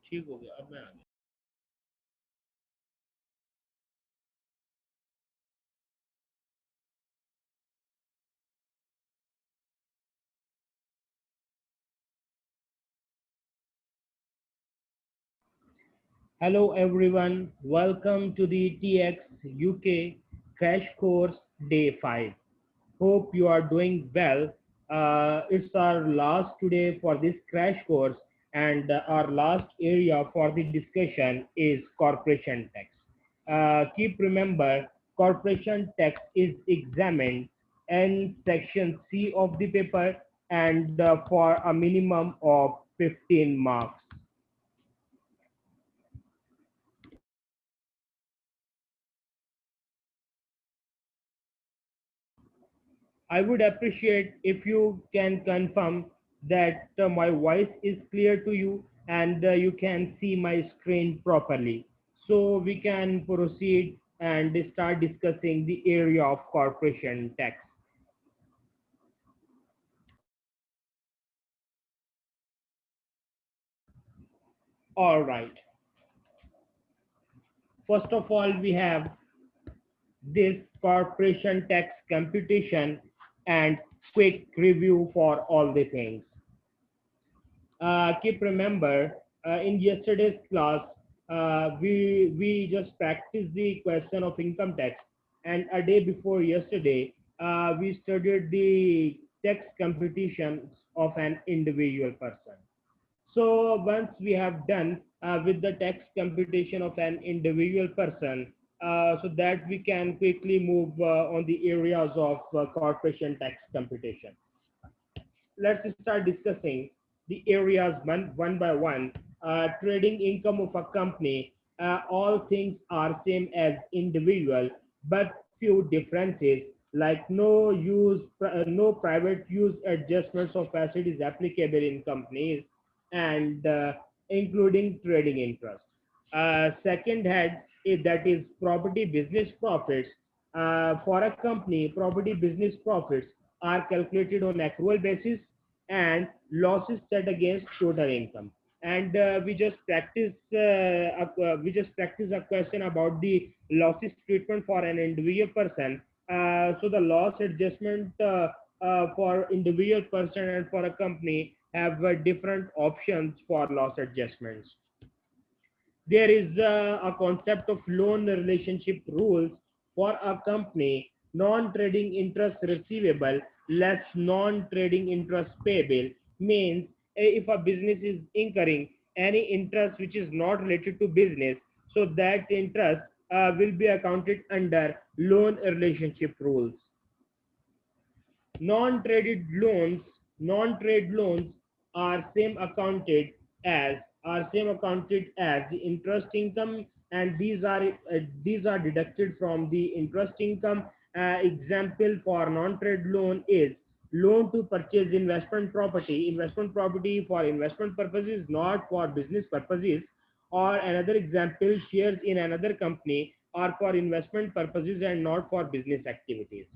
ठीक हो गया, अब मैं आ गया। Hello everyone, welcome to the TX UK Crash Course Day 5. Hope you are doing well. It's our last today for this crash course, and our last area for the discussion is corporation tax. Keep remember, corporation tax is examined in section C of the paper and for a minimum of 15 marks. I would appreciate if you can confirm that my voice is clear to you and you can see my screen properly. So we can proceed and start discussing the area of corporation tax. All right. First of all, we have this corporation tax computation and quick review for all the things. Keep remember in yesterday's class we just practiced the question of income tax, and a day before yesterday we studied the tax computations of an individual person. So once we have done with the tax computation of an individual person, so that we can quickly move on the areas of corporation tax computation. Let's start discussing the areas one by one. Trading income of a company, all things are same as individual, but few differences like no private use adjustments of asset is applicable in companies, and including trading interest. Second head is that is property business profits. For a company, property business profits are calculated on accrual basis and losses set against total income. And we just practice a question about the losses treatment for an individual person. So the loss adjustment for individual person and for a company have different options for loss adjustments. There is a concept of loan relationship rules for a company. Non-trading interest receivable less non-trading interest payable means if a business is incurring any interest which is not related to business, so that interest will be accounted under loan relationship rules. Non-trade loans are same accounted as the interest income, and these are deducted from the interest income. Example for non-trade loan is loan to purchase investment property for investment purposes, not for business purposes. Or another example, shares in another company are for investment purposes and not for business activities.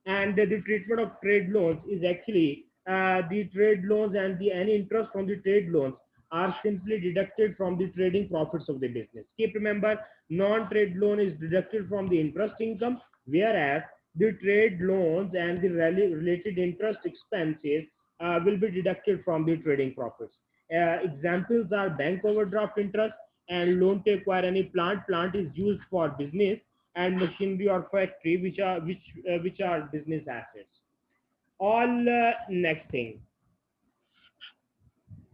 And the treatment of trade loans is actually the trade loans and the any interest from the trade loans are simply deducted from the trading profits of the business. Keep remember, non-trade loan is deducted from the interest income, whereas the trade loans and the related interest expenses will be deducted from the trading profits. Examples are bank overdraft interest and loan to acquire any plant is used for business, and machinery or factory which are business assets. All next thing,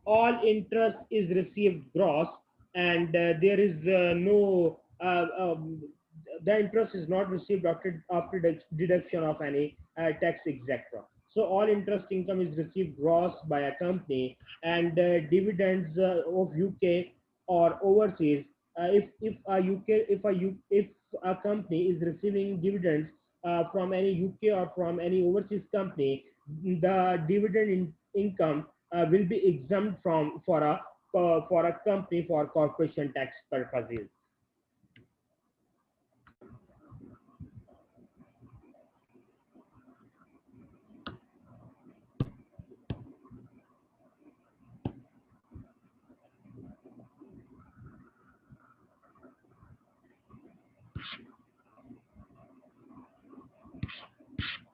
all interest is received gross, and there is no the interest is not received after deduction of any tax etc. So all interest income is received gross by a company, and dividends of UK or overseas, if a company is receiving dividends from any UK or from any overseas company, the income will be exempt from for a company for corporation tax purposes.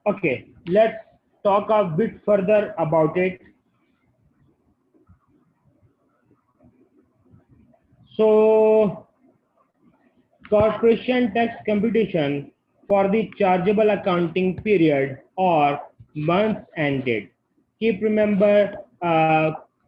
Okay, let's talk a bit further about it. So, corporation tax computation for the chargeable accounting period or months ended. Keep remember,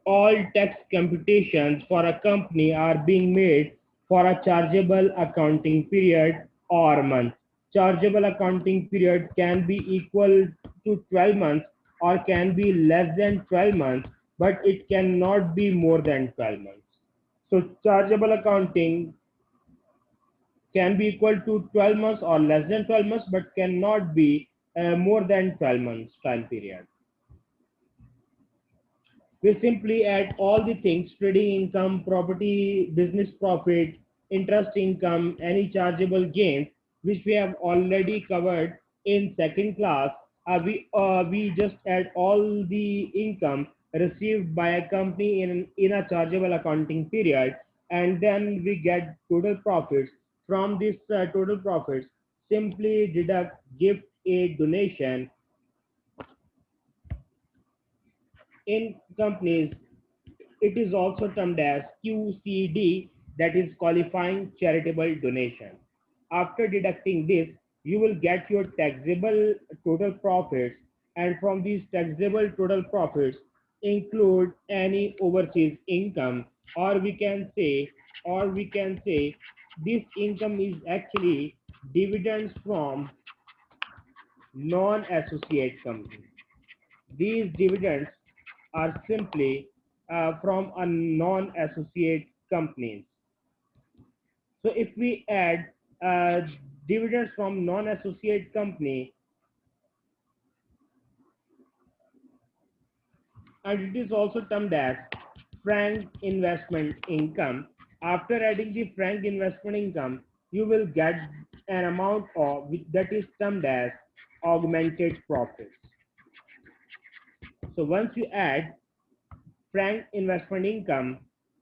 all tax computations for a company are being made for a chargeable accounting period or month. Chargeable accounting period can be equal to 12 months or can be less than 12 months, but it cannot be more than 12 months. So chargeable accounting can be equal to 12 months or less than 12 months, but cannot be more than 12 months time period. We simply add all the things: trading income, property, business profit, interest income, any chargeable gains, which we have already covered in second class. We just add all the income received by a company in a chargeable accounting period, and then we get total profits. From this total profits, simply deduct gift, aid, donation. In companies, it is also termed as QCD, that is qualifying charitable donation. After deducting this, you will get your taxable total profits, and from these taxable total profits include any overseas income, or we can say this income is actually dividends from non-associate companies. These dividends are simply from a non-associate companies. So if we add uh, dividends from non-associate company, and it is also termed as frank investment income. After adding the frank investment income, you will get an amount of that is termed as augmented profits. So once you add frank investment income,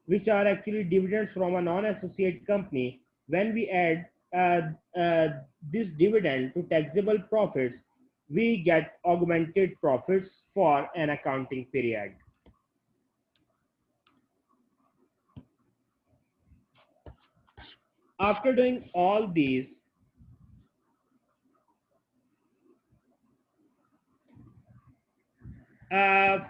which are actually dividends from a non-associate company, when we add this dividend to taxable profits, we get augmented profits for an accounting period. After doing all these,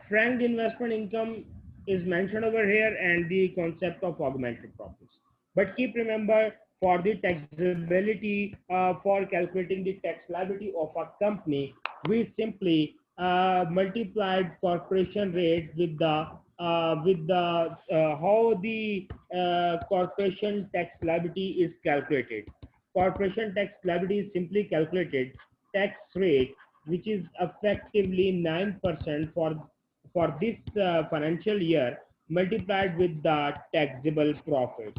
frank investment income is mentioned over here and the concept of augmented profits. But keep remember, for the taxability, for calculating the tax liability of a company, we simply multiplied corporation rate with the how the corporation tax liability is calculated. Corporation tax liability is simply calculated tax rate, which is effectively 9% for this financial year, multiplied with the taxable profits.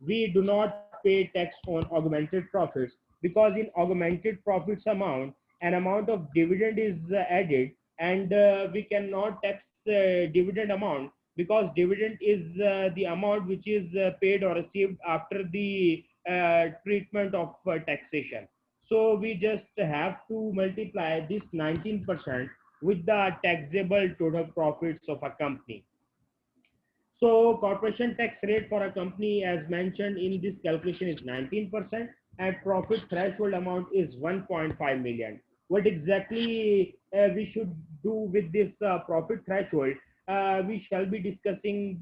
We do not pay tax on augmented profits, because in augmented profits amount, an amount of dividend is added, and we cannot tax dividend amount, because dividend is the amount which is paid or received after the treatment of taxation. So we just have to multiply this 19% with the taxable total profits of a company. So corporation tax rate for a company, as mentioned in this calculation, is 19%, and profit threshold amount is 1.5 million. What exactly we should do with this profit threshold, we shall be discussing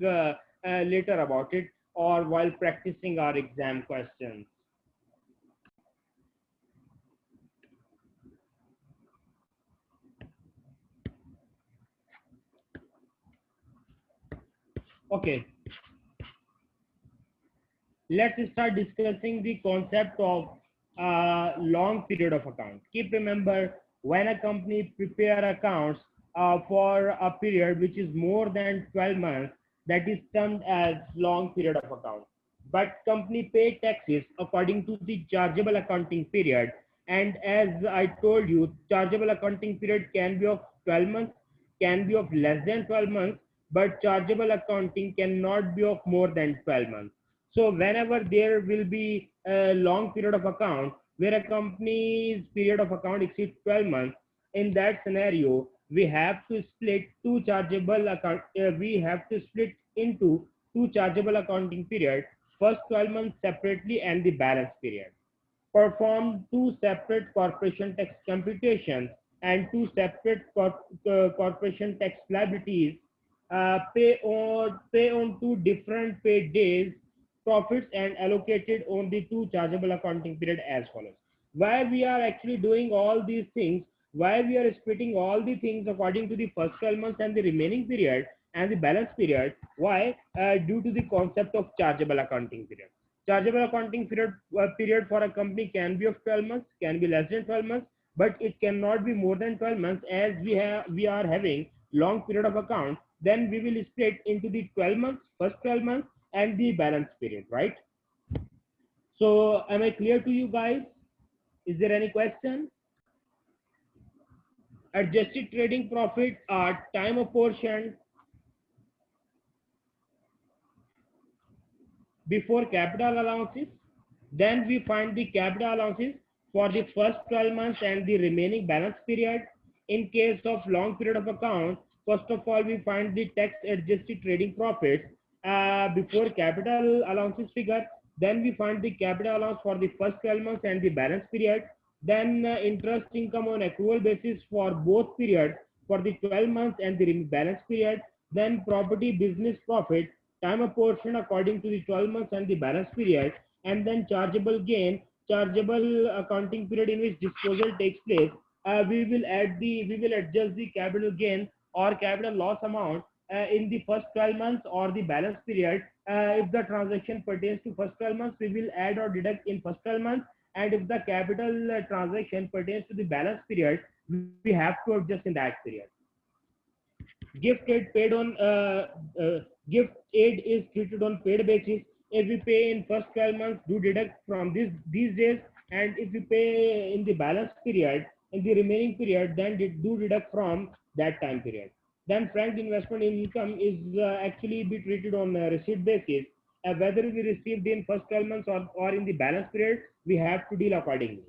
later about it, or while practicing our exam questions. Okay, let's start discussing the concept of long period of account. Keep remember, when a company prepare accounts for a period which is more than 12 months, that is termed as long period of account. But company pay taxes according to the chargeable accounting period, and as I told you, chargeable accounting period can be of 12 months, can be of less than 12 months, but chargeable accounting cannot be of more than 12 months. So whenever there will be a long period of account where a company's period of account exceeds 12 months, in that scenario, we have to split two chargeable account. We have to split into two chargeable accounting period. First 12 months separately and the balance period. Perform two separate corporation tax computations and two separate corporation tax liabilities. Pay on two different paid days profits and allocated on the two chargeable accounting period as follows. Why we are actually doing all these things, why we are splitting all the things according to the first 12 months and the remaining period and the balance period? Why? Due to the concept of chargeable accounting period. Chargeable accounting period for a company can be of 12 months, can be less than 12 months, but it cannot be more than 12 months. As we are having long period of account, then we will split into the 12 months, first 12 months, and the balance period, right? So am I clear to you guys? Is there any question? Adjusted trading profit are time apportioned before capital allowances. Then we find the capital allowances for the first 12 months and the remaining balance period. In case of long period of account, first of all, we find the tax adjusted trading profits before capital allowances figure. Then we find the capital allowance for the first 12 months and the balance period. Then interest income on accrual basis for both periods for the 12 months and the balance period. Then property business profit time apportioned according to the 12 months and the balance period. And then chargeable gain, chargeable accounting period in which disposal takes place. We will adjust the capital gain or capital loss amount in the first 12 months or the balance period. If the transaction pertains to first 12 months, we will add or deduct in first 12 months. And if the capital transaction pertains to the balance period, we have to adjust in that period. Gift aid paid on gift aid is treated on paid basis. If we pay in first 12 months, do deduct from these days, and if we pay in the balance period, in the remaining period, then do deduct from that time period. Then frank investment income is actually be treated on a receipt basis. Whether we received in first 12 months or in the balance period, we have to deal accordingly.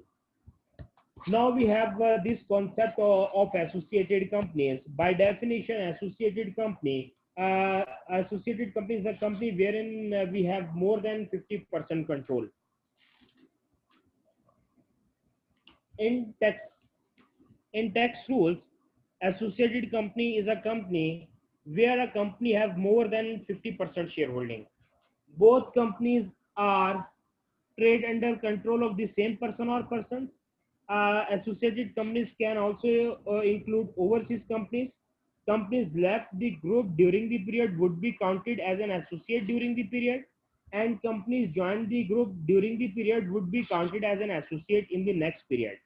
Now we have this concept of associated companies. By definition, associated company is a company wherein we have more than 50% control. In tax rules, associated company is a company where a company have more than 50% shareholding. Both companies are trade under control of the same person or persons. Associated companies can also include overseas companies. Companies left the group during the period would be counted as an associate during the period, and companies joined the group during the period would be counted as an associate in the next period.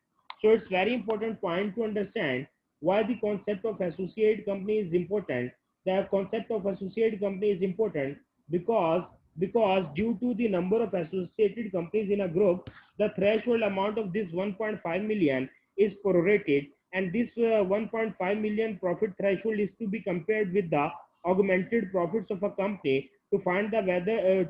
So it's very important point to understand why the concept of associate company is important. The concept of associate company is important because due to the number of associated companies in a group, the threshold amount of this 1.5 million is prorated, and this 1.5 million profit threshold is to be compared with the augmented profits of a company to find whether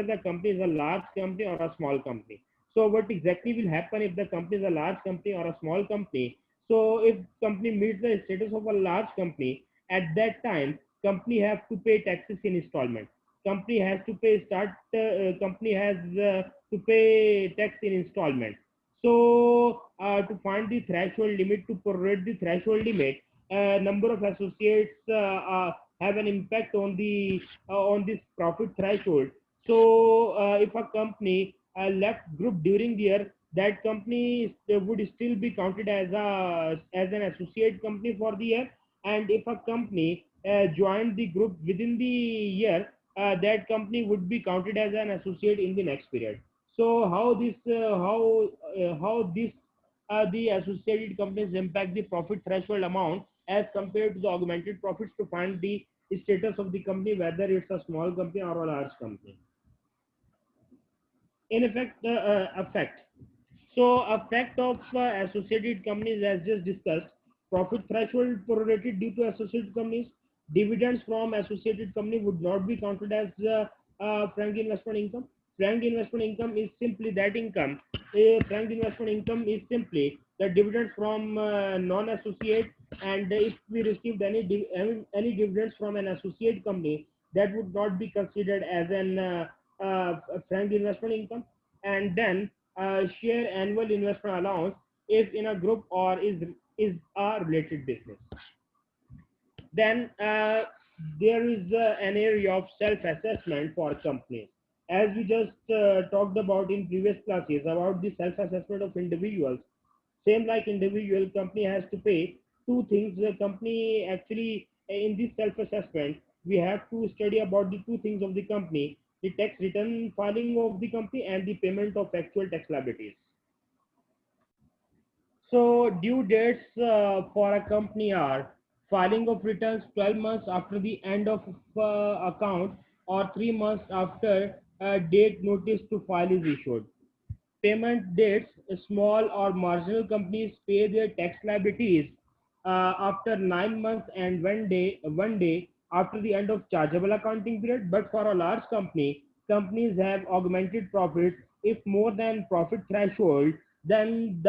the company is a large company or a small company. So what exactly will happen if the company is a large company or a small company? So if company meets the status of a large company, at that time company have to pay taxes in installment. Company has to pay to pay tax in installment. So to find the threshold limit, to prorate the threshold limit, number of associates have an impact on this profit threshold. So if a company left group during the year, that company would still be counted as an associate company for the year. And if a company joined the group within the year, that company would be counted as an associate in the next period. So how this the associated companies impact the profit threshold amount as compared to the augmented profits to find the status of the company, whether it's a small company or a large company. In effect, effect. So effect of associated companies, as just discussed: profit threshold prorated due to associated companies. Dividends from associated company would not be counted as frank investment income. Frank investment income is simply that income. Frank investment income is simply the dividends from non-associate, and if we received any dividends from an associate company, that would not be considered as an frank investment income. And then share annual investment allowance if in a group or is a related business. Then there is an area of self-assessment for companies. As we just talked about in previous classes about the self-assessment of individuals, same like individual, company has to pay two things. The company actually in this self-assessment, we have to study about the two things of the company: the tax return filing of the company and the payment of actual tax liabilities. So due dates for a company are filing of returns 12 months after the end of account or 3 months after date notice to file is issued. Payment dates: small or marginal companies pay their tax liabilities after 9 months and one day after the end of chargeable accounting period. But for a large company, companies have augmented profits if more than profit threshold, then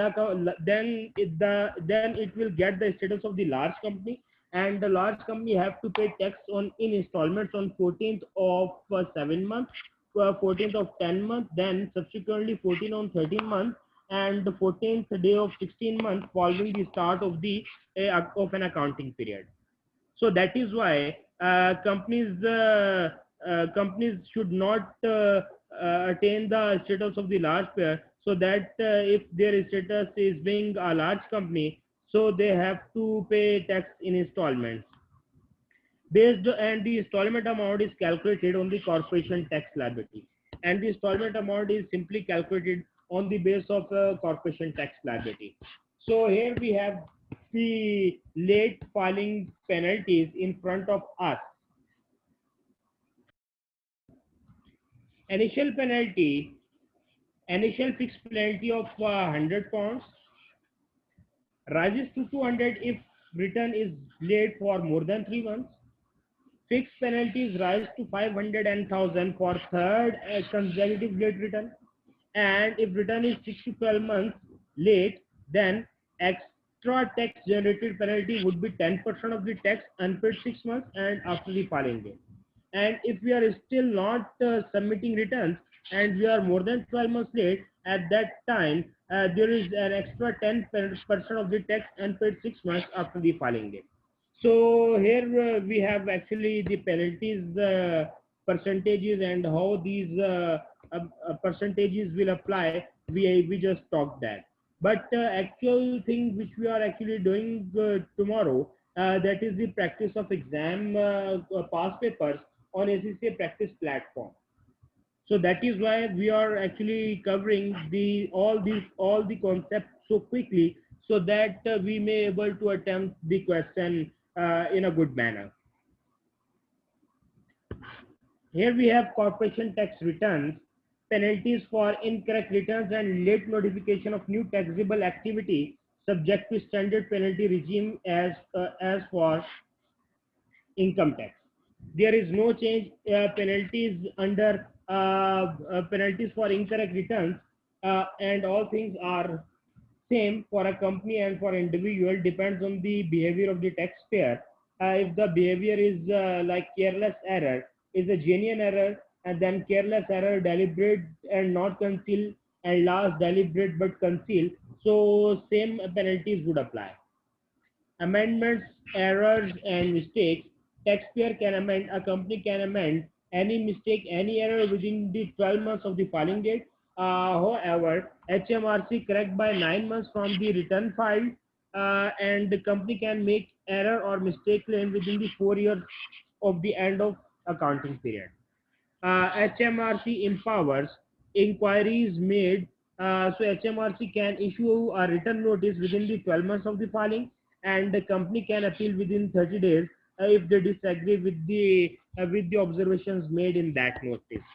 it will get the status of the large company, and the large company have to pay tax on in installments on 14th of 7 months, 14th of 10 month, then subsequently 14 on 13 month, and the 14th day of 16 month following the start of the of an accounting period. So that is why companies should not attain the status of the large payer, so that if their status is being a large company, so they have to pay tax in installments based, and the installment amount is calculated on the corporation tax liability, and the installment amount is simply calculated on the base of corporation tax liability. So here we have the late filing penalties in front of us. Initial penalty, initial fixed penalty of 100 pounds rises to 200 if return is late for more than 3 months. Fixed penalties rise to 500 and 1000 for third consecutive late return. And if return is 6 to 12 months late, then extra tax generated penalty would be 10% of the tax unpaid 6 months and after the filing date. And if we are still not submitting returns and we are more than 12 months late, at that time there is an extra 10% of the tax unpaid 6 months after the filing date. So here we have actually the penalties percentages and how these percentages will apply. We just talked that, but actual thing which we are actually doing tomorrow, that is the practice of exam past papers on ACCA practice platform. So that is why we are actually covering the all the concepts so quickly, so that we may able to attempt the question in a good manner. Here we have corporation tax returns, penalties for incorrect returns and late notification of new taxable activity subject to standard penalty regime as for income tax. There is no change. Penalties under penalties for incorrect returns and all things are same for a company and for individual, depends on the behavior of the taxpayer. If the behavior is like careless error is a genuine error, and then careless error, deliberate and not conceal, and last deliberate but conceal, so same penalties would apply. Amendments, errors, and mistakes. Taxpayer can amend, a company can amend any mistake, any error within the 12 months of the filing date. However, HMRC correct by 9 months from the return filed, and the company can make error or mistake claim within the 4 years of the end of accounting period. HMRC empowers inquiries made. So HMRC can issue a written notice within the 12 months of the filing, and the company can appeal within 30 days if they disagree with the observations made in that notice.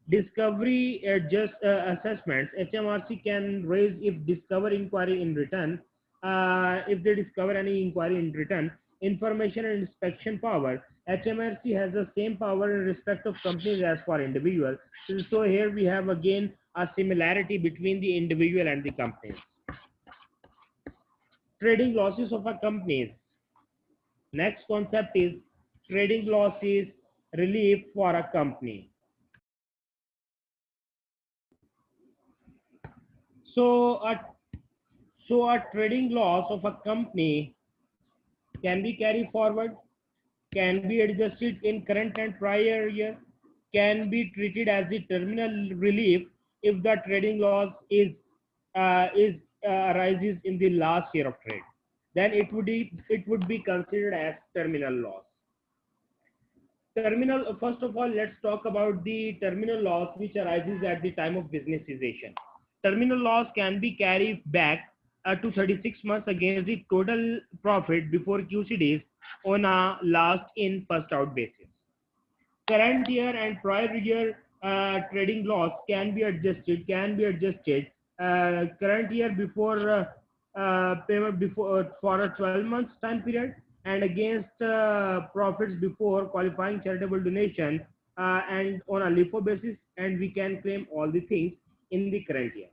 Discovery just assessments. HMRC can raise if discover inquiry in return. If they discover any inquiry in return, information and inspection power. HMRC has the same power in respect of companies as for individuals. So here we have again a similarity between the individual and the companies. Trading losses of a company. Next concept is trading losses relief for a company. So a trading loss of a company can be carried forward, can be adjusted in current and prior year, can be treated as the terminal relief if the trading loss arises in the last year of trade. Then it would be considered as terminal loss. Terminal. First of all, let's talk about the terminal loss which arises at the time of business cessation. Terminal loss can be carried back to 36 months against the total profit before QCDs on a last in first out basis. Current year and prior year trading loss can be adjusted. Current year before payment before for a 12 months time period, and against profits before qualifying charitable donation, and on a LIFO basis, and we can claim all the things in the current year.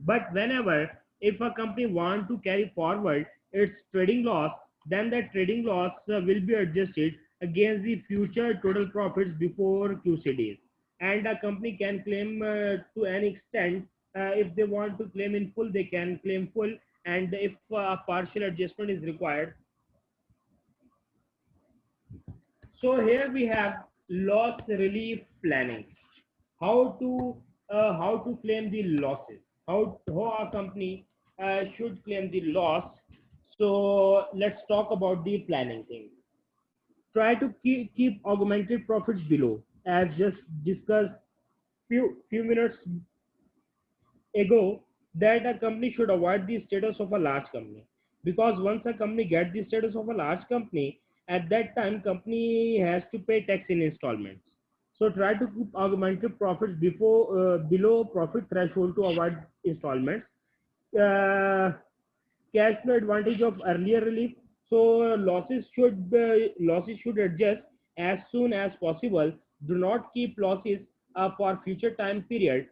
But whenever if a company want to carry forward its trading loss, then that trading loss will be adjusted against the future total profits before QCDs. And a company can claim to an extent. If they want to claim in full, they can claim full. And if a partial adjustment is required. So here we have loss relief planning. How to claim the losses, how a company should claim the loss. So let's talk about the planning thing. Try to keep augmented profits below, as just discussed few minutes ago, that a company should avoid the status of a large company, because once a company gets the status of a large company, at that time company has to pay tax in installments. So try to keep augmented profits below profit threshold to avoid installments. uh, Cash flow advantage of earlier relief. So losses should adjust as soon as possible. Do not keep losses for future time period,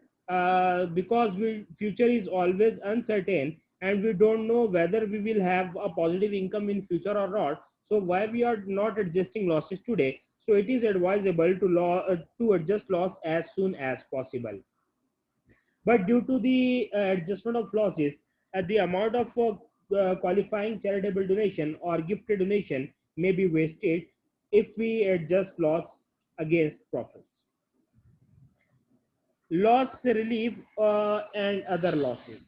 because future is always uncertain, and we don't know whether we will have a positive income in future or not. So why we are not adjusting losses today? So it is advisable to adjust loss as soon as possible. But due to the adjustment of losses, the amount of qualifying charitable donation or gifted donation may be wasted if we adjust loss against profits. Loss relief and other losses.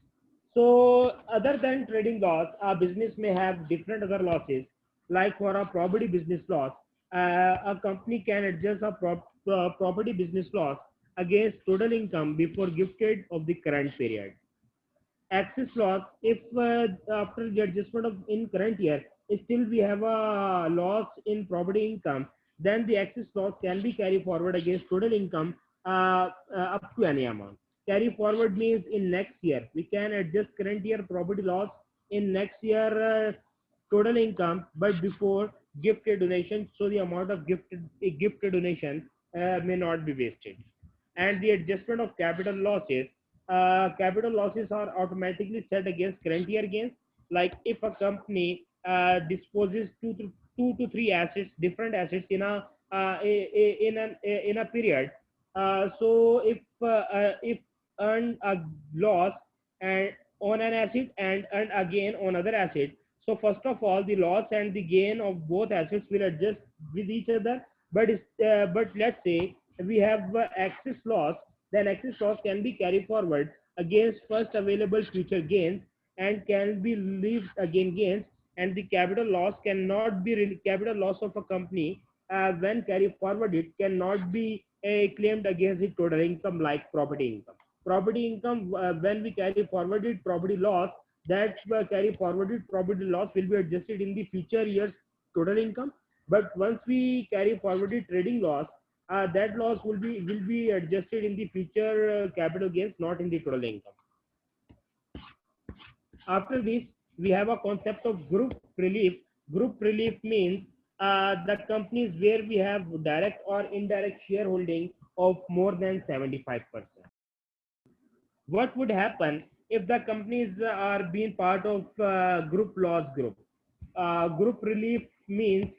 So other than trading loss, a business may have different other losses. Like for a property business loss, a company can adjust a property business loss against total income before gifted of the current period. Access loss, if after the adjustment of in current year, still we have a loss in property income, then the access loss can be carried forward against total income up to any amount. Carry forward means in next year we can adjust current year property loss in next year total income, but before gifted donation, so the amount of gifted donation may not be wasted. And the adjustment of capital losses are automatically set against current year gains. Like if a company disposes two to three assets, different assets in a period. So if earn a loss and on an asset and earn a gain on other asset, so first of all the loss and the gain of both assets will adjust with each other. But let's say we have excess loss, then excess loss can be carried forward against first available future gains and can be leave again gains. And the capital loss cannot be capital loss of a company when carried forward, it cannot be claimed against the total income like property income. Property income, when we carry forwarded property loss, that carry forwarded property loss will be adjusted in the future years total income. But once we carry forwarded trading loss, that loss will be adjusted in the future capital gains, not in the total income. After this, we have a concept of group relief. Group relief means the companies where we have direct or indirect shareholding of more than 75%. What would happen if the companies are being part of group loss group? Group relief means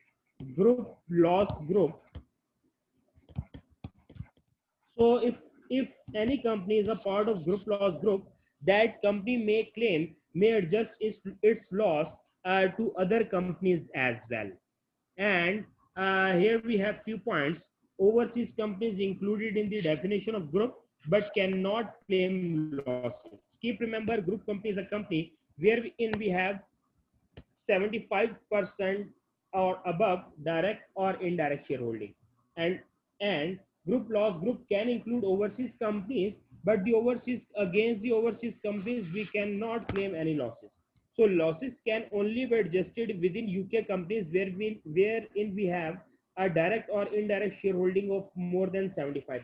group loss group. So if any company is a part of group loss group, that company may adjust its loss to other companies as well. And here we have few points. Overseas companies included in the definition of group but cannot claim losses. Keep remember, group company is a company wherein we have 75% or above direct or indirect shareholding. And group loss group can include overseas companies, but the overseas against the overseas companies we cannot claim any losses. So losses can only be adjusted within UK companies wherein we have a direct or indirect shareholding of more than 75%.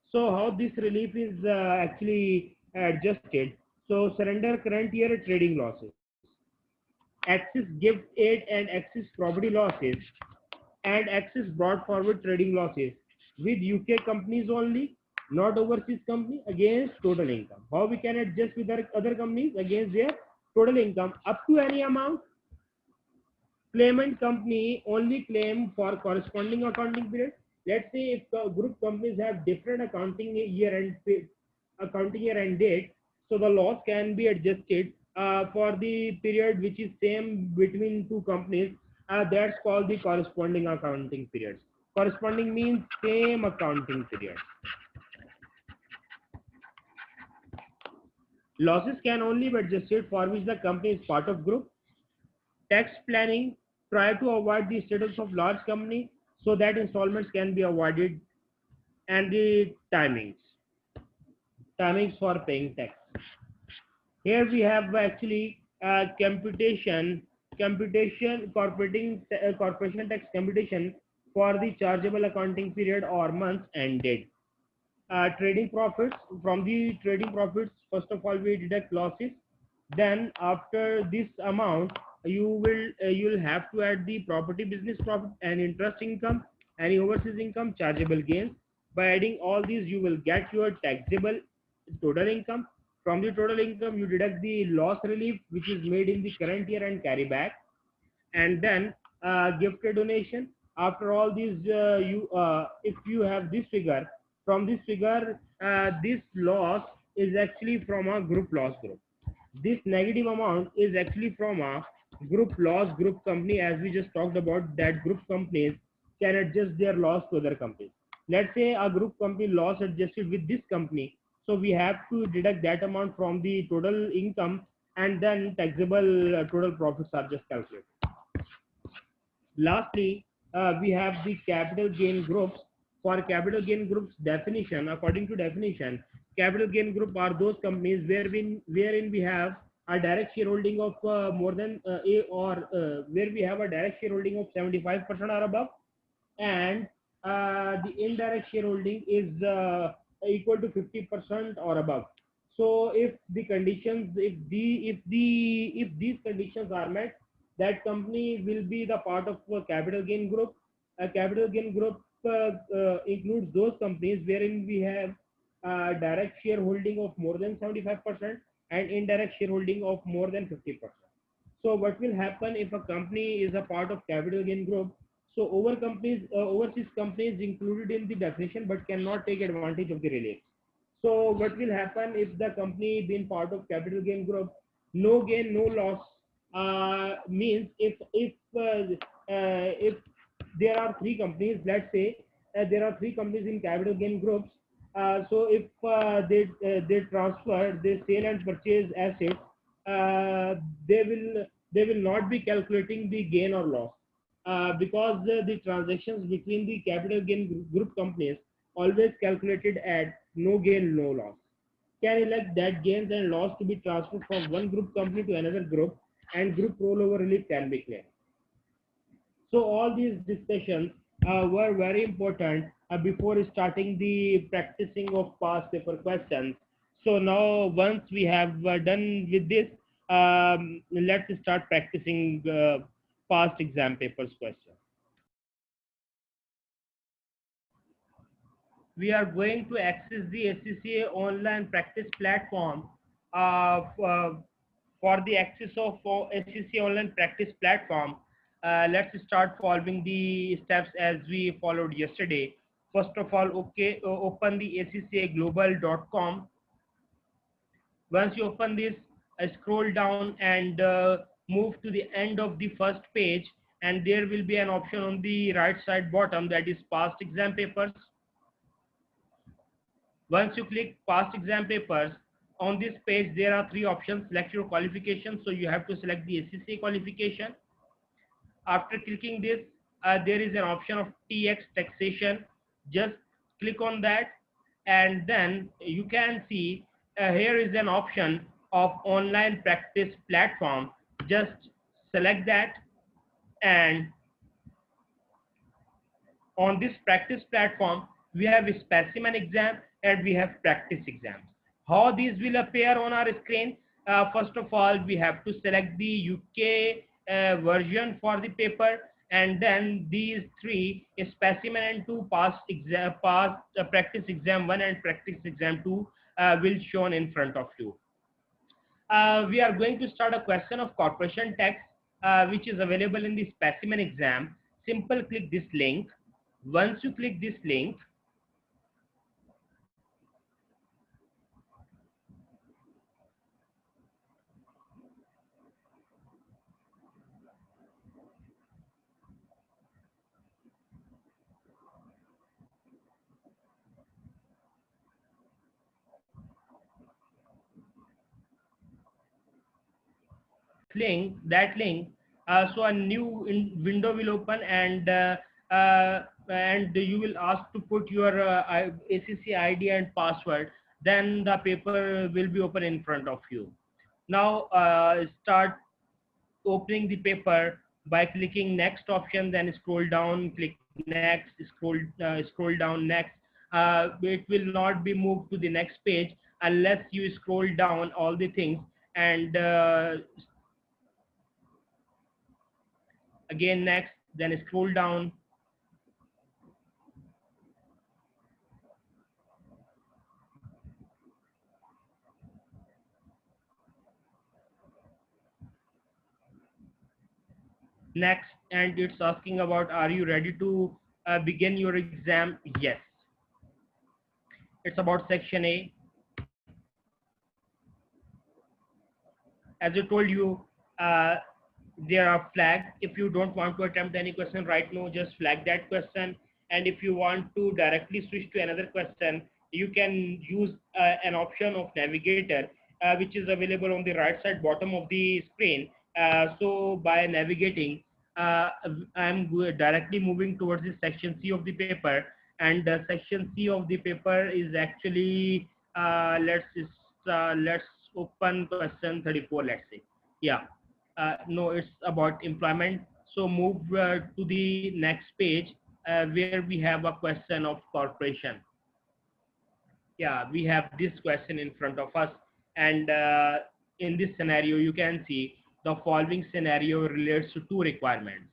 So how this relief is actually adjusted? So surrender current year trading losses, Axis gift aid and Axis property losses, and Axis brought forward trading losses with UK companies only, not overseas company, against total income. How we can adjust with other companies against their total income up to any amount? Claimant company only claim for corresponding accounting period. Let's say if group companies have different accounting year and date, so the loss can be adjusted for the period which is same between two companies. That's called the corresponding accounting periods. Corresponding means same accounting period. Losses can only be adjusted for which the company is part of group. Tax planning, try to avoid the status of large company so that installments can be avoided. And the timings for paying tax. Here we have actually corporation tax computation for the chargeable accounting period or month ended. Trading profits, from the trading profits, first of all we deduct losses, then after this amount you'll have to add the property business profit and interest income, any overseas income, chargeable gains. By adding all these you will get your taxable total income. From the total income you deduct the loss relief which is made in the current year and carry back. And then gifted donation. After all these you if you have this figure, from this figure this loss is actually from a group loss group. This negative amount is actually from a group loss group company, as we just talked about that group companies can adjust their loss to other companies. Let's say a group company loss adjusted with this company, so we have to deduct that amount from the total income, and then taxable total profits are just calculated. Lastly, we have the capital gain groups. For capital gain groups definition, according to definition, capital gain group are those companies wherein we have a direct shareholding of more than where we have a direct shareholding of 75% or above, and the indirect shareholding is equal to 50% or above. So if the conditions, if these conditions are met, that company will be the part of a capital gain group. A capital gain group includes those companies wherein we have direct shareholding of more than 75% and indirect shareholding of more than 50%. So what will happen if a company is a part of capital gain group? So overseas companies included in the definition but cannot take advantage of the relief. So what will happen if the company being part of capital gain group, no gain, no loss, means if there are three companies, let's say there are three companies in capital gain groups. So if they transfer, they sell and purchase assets, uh, they will not be calculating the gain or loss because the transactions between the capital gain group companies always calculated at no gain, no loss. Can elect that gains and loss to be transferred from one group company to another group, and group rollover relief can be claimed. So all these discussions were very important before starting the practicing of past paper questions. So now once we have done with this, let's start practicing past exam papers question. We are going to access the SCCA online practice platform. For the access of SCCA online practice platform, let's start following the steps as we followed yesterday. First of all, okay, open the sccaglobal.com. Once you open this, scroll down and move to the end of the first page, and there will be an option on the right side bottom, that is past exam papers. Once you click past exam papers, on this page there are three options. Select your qualification, so you have to select the SCCA qualification. After clicking this, there is an option of TX taxation. Just click on that, and then you can see here is an option of online practice platform. Just select that, and on this practice platform, we have a specimen exam and we have practice exams. How these will appear on our screen? First of all, we have to select the UK version for the paper, and then these three, a specimen and two past exam, past practice exam 1 and practice exam 2 will shown in front of you. We are going to start a question of corporation tax, which is available in the specimen exam. Simple click this link. Once you click this link, that link, so a new window will open, and you will ask to put your ACC ID and password. Then the paper will be open in front of you. Now start opening the paper by clicking next option, then scroll down, click next, scroll down next. It will not be moved to the next page unless you scroll down all the things, and again next, then scroll down. Next, and it's asking about, are you ready to begin your exam? Yes. It's about section A. As I told you, there are flags. If you don't want to attempt any question right now, just flag that question. And if you want to directly switch to another question, you can use an option of navigator, which is available on the right side bottom of the screen. So by navigating, I'm directly moving towards the section C of the paper, and the section C of the paper is actually, let's open question 34, let's say. Yeah, no, it's about employment. So move to the next page, where we have a question of corporation. Yeah, we have this question in front of us, and in this scenario you can see the following scenario relates to two requirements.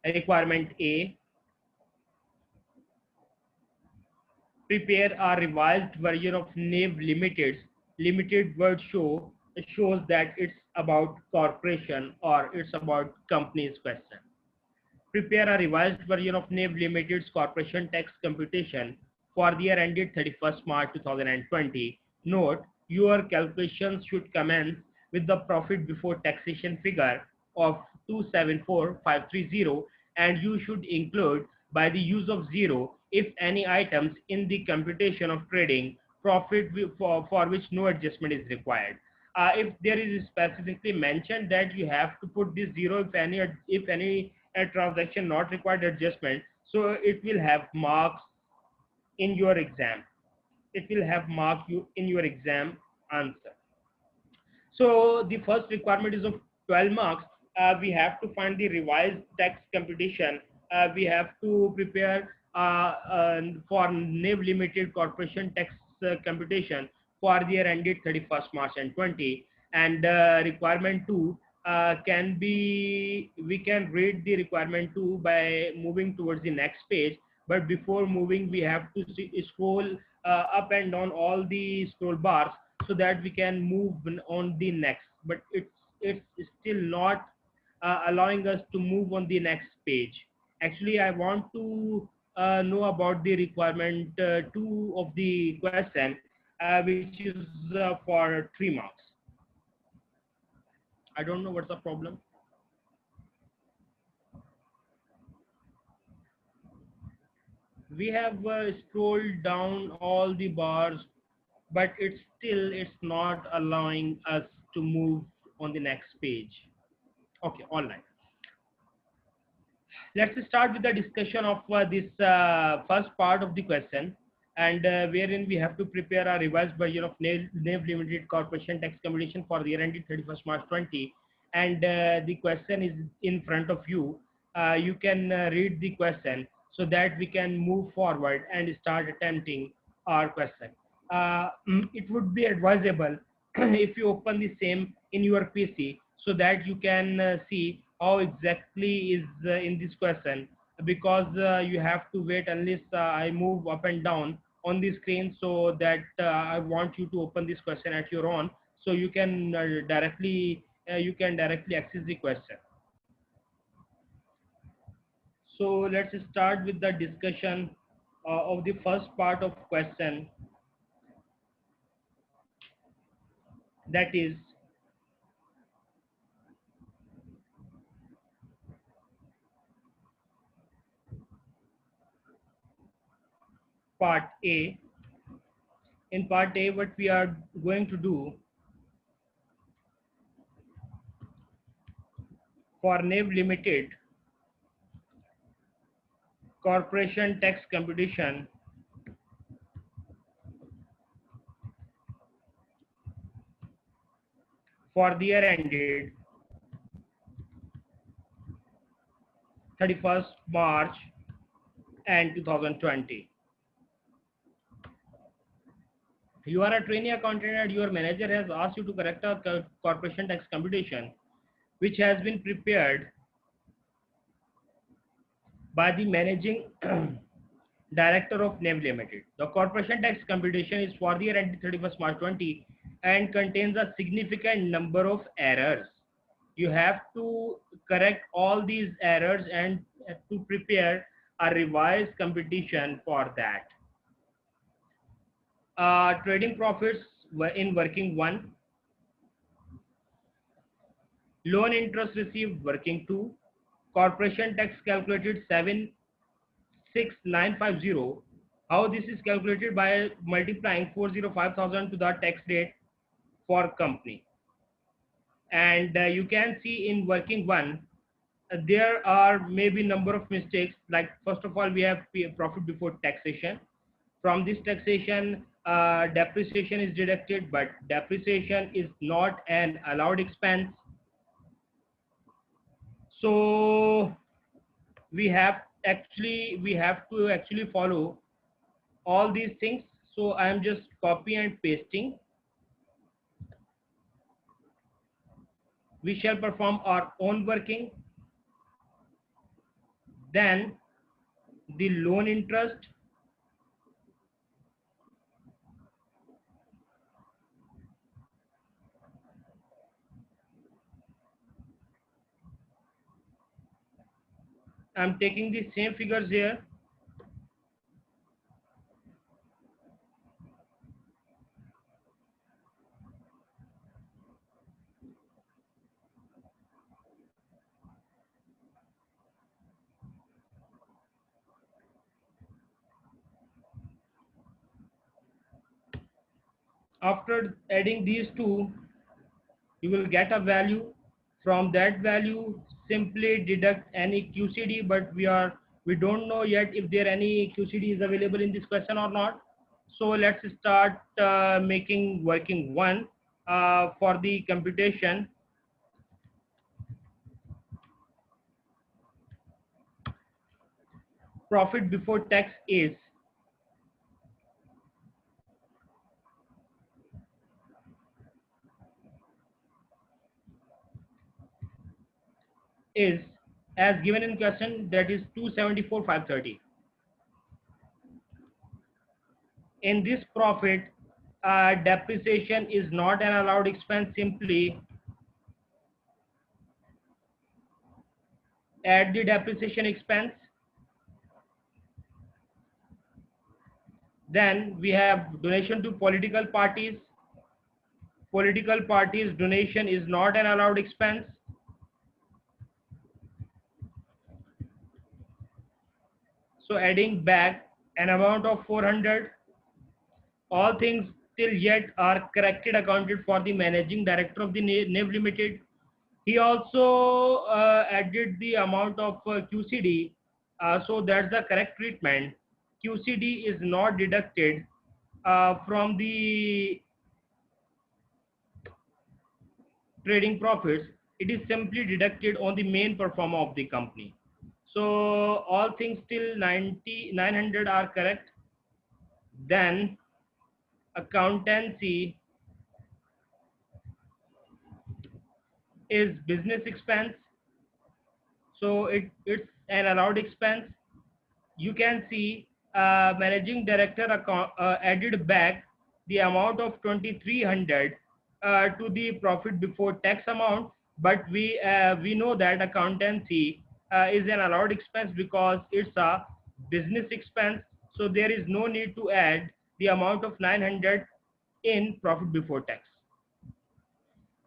Requirement A: prepare a revised version of NAV Limited's limited word shows that it's about corporation or it's about company's question. Prepare a revised version of NAV Limited's corporation tax computation for the year ended 31st March 2020. Note, your calculations should commence with the profit before taxation figure of 274,530, and you should include by the use of zero if any items in the computation of trading profit for which no adjustment is required. If there is specifically mentioned that you have to put this zero if any transaction not required adjustment, so it will have marks in your exam. It will have mark you in your exam answer. So the first requirement is of 12 marks. We have to find the revised tax computation. We have to prepare for NAV Limited Corporation tax computation for the year ended 31st March and 20. And requirement 2, can be, we can read the requirement 2 by moving towards the next page. But before moving, we have to scroll up and down all the scroll bars so that we can move on the next. But it's still not allowing us to move on the next page. Actually, I want to know about the requirement 2 of the question, which is for 3 marks. I don't know what's the problem. We have scrolled down all the bars, but it's not allowing us to move on the next page. Okay, all right. Let's start with the discussion of this first part of the question, and wherein we have to prepare a revised version of NAV Limited Corporation Tax Computation for the year ended 31st March 20. And the question is in front of you. You can read the question so that we can move forward and start attempting our question. It would be advisable if you open the same in your PC so that you can see how exactly is in this question, because you have to wait unless I move up and down on the screen, so that I want you to open this question at your own, so you can directly access the question. So let's start with the discussion of the first part of question, that is part A. In part A, what we are going to do for NAV Limited Corporation Tax Computation for the year ended 31st March and 2020. You are a trainee accountant and your manager has asked you to correct a corporation tax computation which has been prepared by the managing director of NAV Limited. The corporation tax computation is for the year ended 31st March 20 and contains a significant number of errors. You have to correct all these errors and to prepare a revised computation for that. Trading profits were in working 1, loan interest received working 2, corporation tax calculated 76950. How this is calculated? By multiplying 405,000 to the tax rate for company. And you can see in working 1, there are maybe number of mistakes. Like, first of all, we have profit before taxation. From this taxation, depreciation is deducted, but depreciation is not an allowed expense. So we have to actually follow all these things. So I am just copy and pasting. We shall perform our own working. Then the loan interest, I'm taking the same figures here. After adding these two, you will get a value. From that value, simply deduct any QCD, but we don't know yet if there any QCD is available in this question or not. So let's start making working 1 for the computation. Profit before tax is is as given in question, that is 274,530. In this profit, depreciation is not an allowed expense. Simply add the depreciation expense. Then we have donation to political parties. Political parties donation is not an allowed expense. So adding back an amount of 400. All things till yet are corrected accounted for the managing director of the NAV Limited. He also added the amount of QCD, so that's the correct treatment. QCD is not deducted from the trading profits. It is simply deducted on the main performer of the company. So all things till 900 are correct. Then accountancy is business expense, so it's an allowed expense. You can see managing director account, added back the amount of 2300 to the profit before tax amount, but we know that accountancy is an allowed expense because it's a business expense, so there is no need to add the amount of 900 in profit before tax.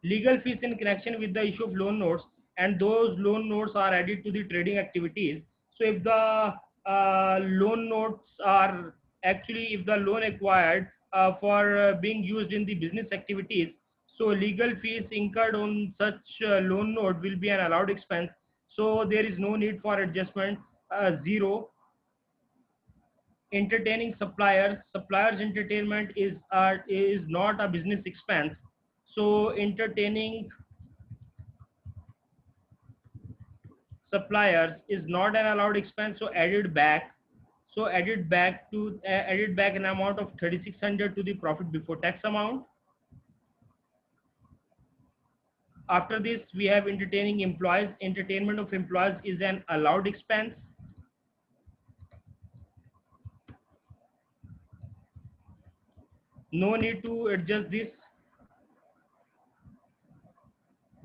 Legal fees in connection with the issue of loan notes, and those loan notes are added to the trading activities. So if the loan notes are actually, if the loan acquired for being used in the business activities, so legal fees incurred on such loan note will be an allowed expense. So there is no need for adjustment. Zero. Entertaining suppliers entertainment is not a business expense, so entertaining suppliers is not an allowed expense, so added back. So added back an amount of 3600 to the profit before tax amount. After this we have entertaining employees. Entertainment of employees is an allowed expense. No need to adjust this.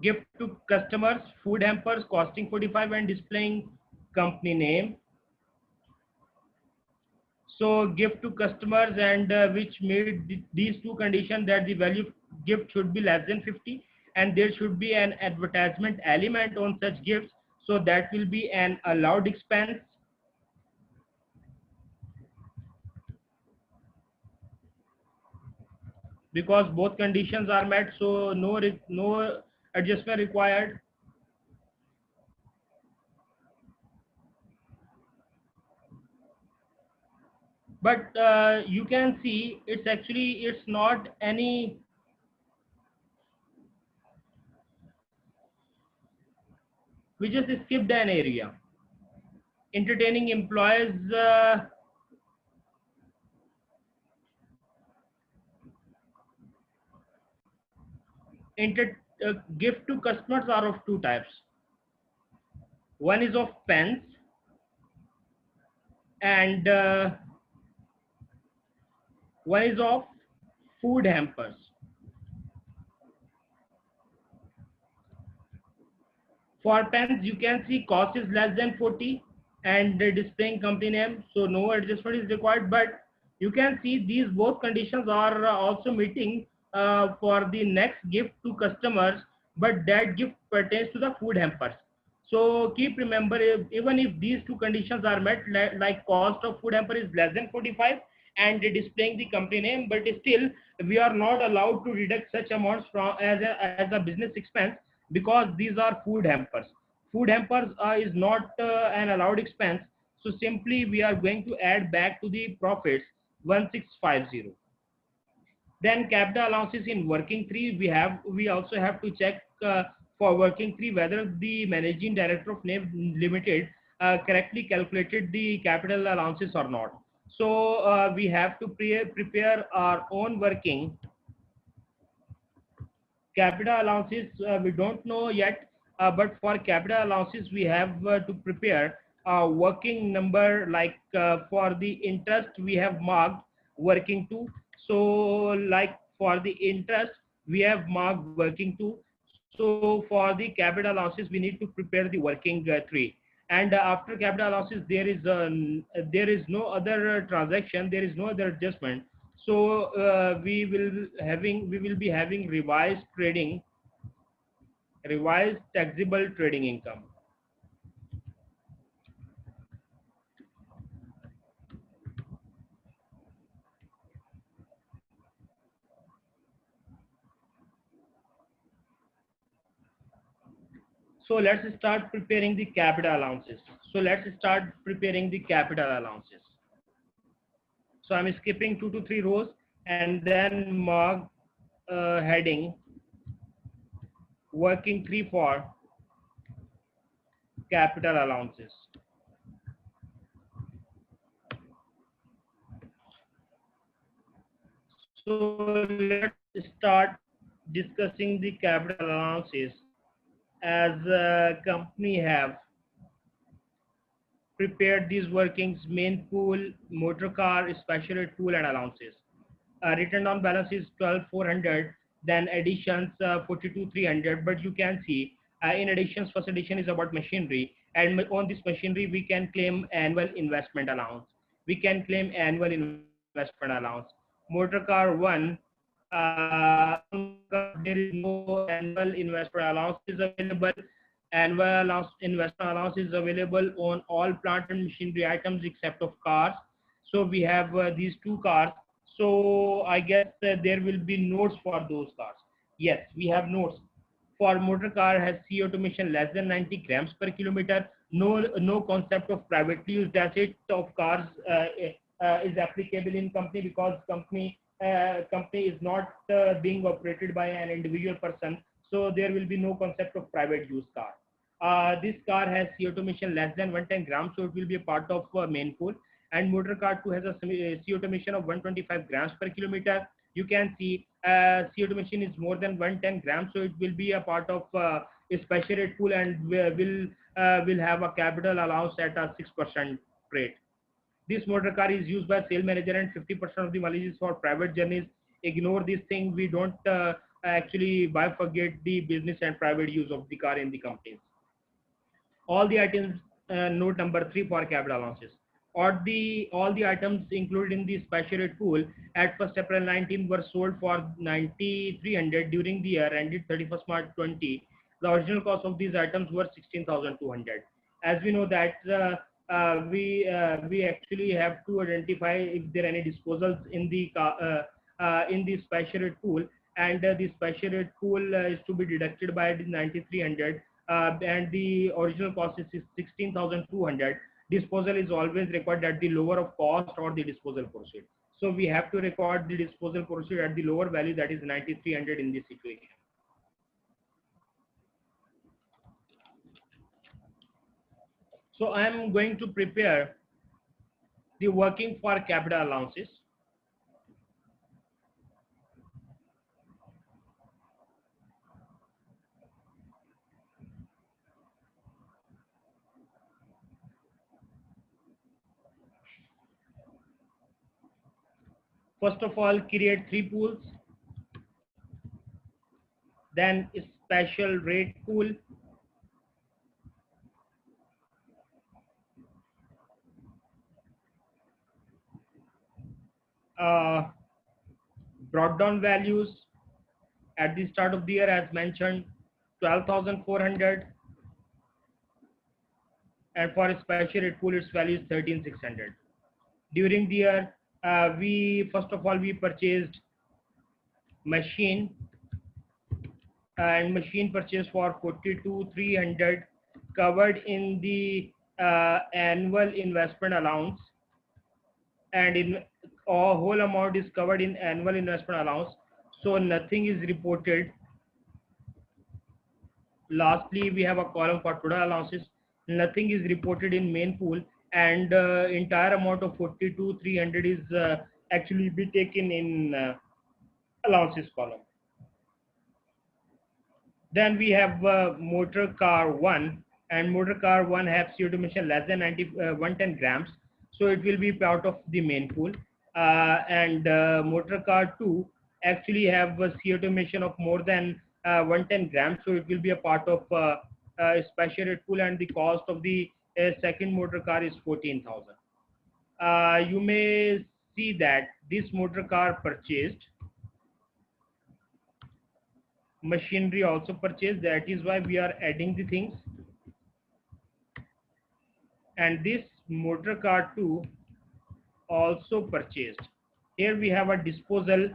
Gift to customers, food hampers costing 45 and displaying company name. So gift to customers, and which made these two conditions, that the value gift should be less than 50 and there should be an advertisement element on such gifts, so that will be an allowed expense. Because both conditions are met, so no adjustment required. But you can see it's not any, we just skipped an area. Entertaining employees, gift to customers are of two types. One is of pens, and one is of food hampers. For pens, you can see cost is less than 40 and displaying company name, so no adjustment is required. But you can see these both conditions are also meeting for the next gift to customers, but that gift pertains to the food hampers. So keep remember, even if these two conditions are met, like cost of food hamper is less than 45 and displaying the company name, but still we are not allowed to deduct such amounts from as a business expense, because these are food hampers. Food hampers is not an allowed expense, so simply we are going to add back to the profits 1650. Then capital allowances in working three, we also have to check for working three whether the managing director of NAV Limited correctly calculated the capital allowances or not. So we have to prepare our own working capital allowances. We don't know yet But for capital allowances, we have to prepare a working number, like for the interest, we have marked working to. So like for the interest, we have marked working to. So for the capital allowances, we need to prepare the working three. And after capital allowances, there is no other transaction, there is no other adjustment. So we will be having revised taxable trading income. So let's start preparing the capital allowances. So let's start preparing the capital allowances. So I'm skipping 2 to 3 rows and then mark heading working 3 for capital allowances. So let's start discussing the capital allowances as a company have prepared these workings: main pool, motor car, special rate pool, and allowances. Return on balance is 12,400, then additions 42,300. But you can see in additions, first addition is about machinery, and on this machinery we can claim annual investment allowance. We can claim annual investment allowance. Motor car one, on motor car there is no annual investment allowance is available. Annual allowance, investment allowance is available on all plant and machinery items except of cars. So we have these two cars. So I guess there will be notes for those cars. Yes, we have notes. For motor car has CO2 emission less than 90 grams per kilometer. No concept of privately used asset of cars is applicable in company, because company is not being operated by an individual person. So there will be no concept of private use car. This car has CO2 emission less than 110 grams, so it will be a part of main pool. And motor car 2 has a CO2 emission of 125 grams per kilometer. You can see CO2 emission is more than 110 grams, so it will be a part of a special rate pool, and will have a capital allowance at a 6% rate. This motor car is used by sale manager, and 50% of the mileage is for private journeys. Ignore this thing. We don't actually bifurcate the business and private use of the car in the companies. All the items, note number 3 for capital allowances, or all the items included in the special rate pool at 1st April 19 were sold for 9,300 during the year ended 31st March 20. The original cost of these items were 16,200. As we know that we actually have to identify if there are any disposals in the special rate pool, and the special rate pool is to be deducted by the 9,300, and the original cost is 16,200. Disposal is always recorded at the lower of cost or the disposal proceed. So we have to record the disposal proceed at the lower value, that is 9,300 in this situation. So I am going to prepare the working for capital allowances. First of all, create 3 pools, then special rate pool, uh, brought down values at the start of the year as mentioned 12,400, and for a special rate pool its value is 13,600. During the year, we first of all we purchased machine, and machine purchase for 42,300 covered in the annual investment allowance, and in whole amount is covered in annual investment allowance, so nothing is reported. Lastly, we have a column for total allowances. Nothing is reported in main pool, and entire amount of 42,300 is actually be taken in allowances column. Then we have motor car 1, and motor car 1 have CO2 emission less than 110 grams, so it will be part of the main pool. And motor car 2 actually have a CO2 emission of more than 110 grams, so it will be a part of special rate pool, and the cost of the second motor car is 14,000. You may see that this motor car purchased, machinery also purchased, that is why we are adding the things. And this motor car 2 also purchased. Here we have a disposal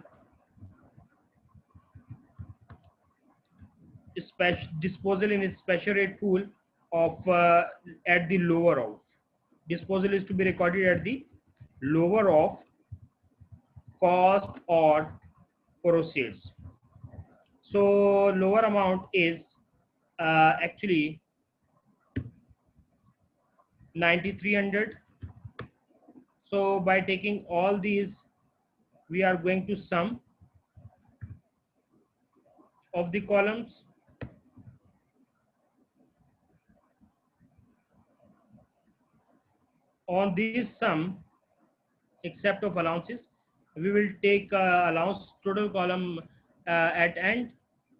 in a special rate pool of at the lower of. Disposal is to be recorded at the lower of cost or proceeds. So lower amount is actually 9300. So by taking all these, we are going to sum of the columns. On this sum, except of allowances, we will take allowance total column at end.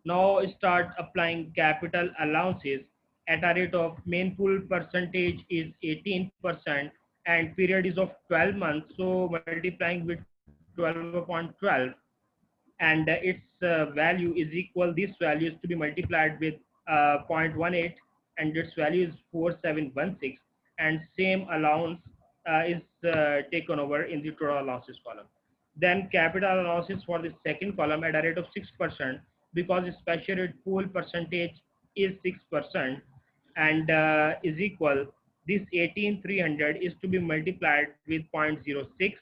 Now start applying capital allowances at a rate of main pool percentage is 18% and period is of 12 months. So multiplying with 12 upon 12, and its value is equal, this value is to be multiplied with 0.18, and its value is 4716, and same allowance is taken over in the total allowances column. Then capital allowances for the second column at a rate of 6%, because special rate pool percentage is 6%, and is equal, this 18300 is to be multiplied with 0.06,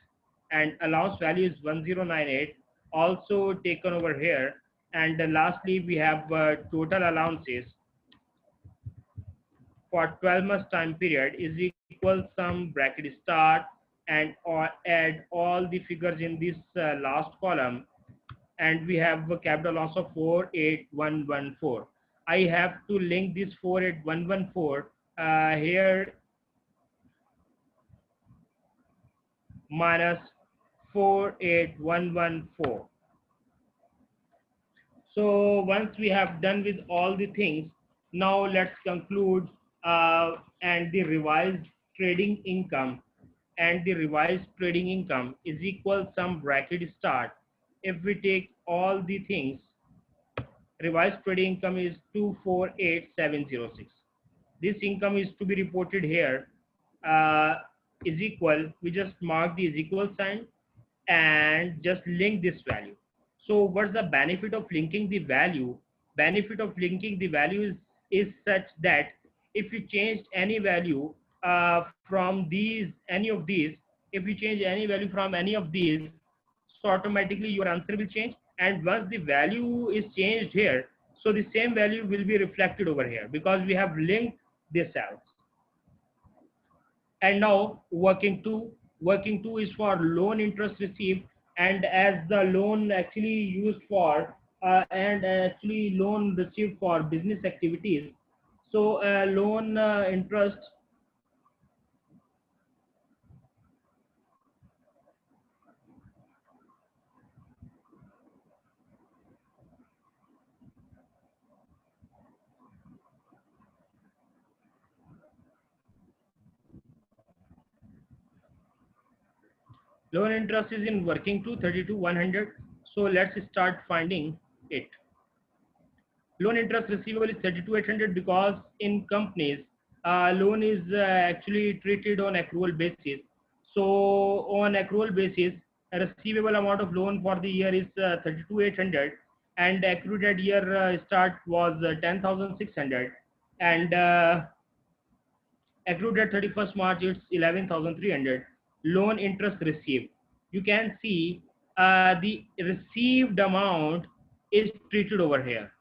and allowance value is 1098, also taken over here. And lastly, we have total allowances for 12 months time period is equal sum bracket start and or add all the figures in this last column, and we have a capital loss of 48114. I have to link this 48114 here, minus 48114. So once we have done with all the things, now let's conclude and the revised trading income, and the revised trading income is equal sum bracket start. If we take all the things, revised trading income is 248706. This income is to be reported here, is equal, we just mark the is equal sign and just link this value. So what's the benefit of linking the value? Benefit of linking the value is such that if you change any value from these, any of these, if you change any value from any of these, so automatically your answer will change. And once the value is changed here, so the same value will be reflected over here because we have linked this cells. And now working two is for loan interest received, and as the loan actually used for and actually loan received for business activities, so loan interest loan interest is in working to 32,100. So let's start finding it. Loan interest receivable is 32,800 because in companies, loan is actually treated on accrual basis. So on accrual basis, a receivable amount of loan for the year is 32,800, and accrued at year start was 10,600, and accrued at 31st March it's 11,300. Loan interest received, you can see the received amount is treated over here.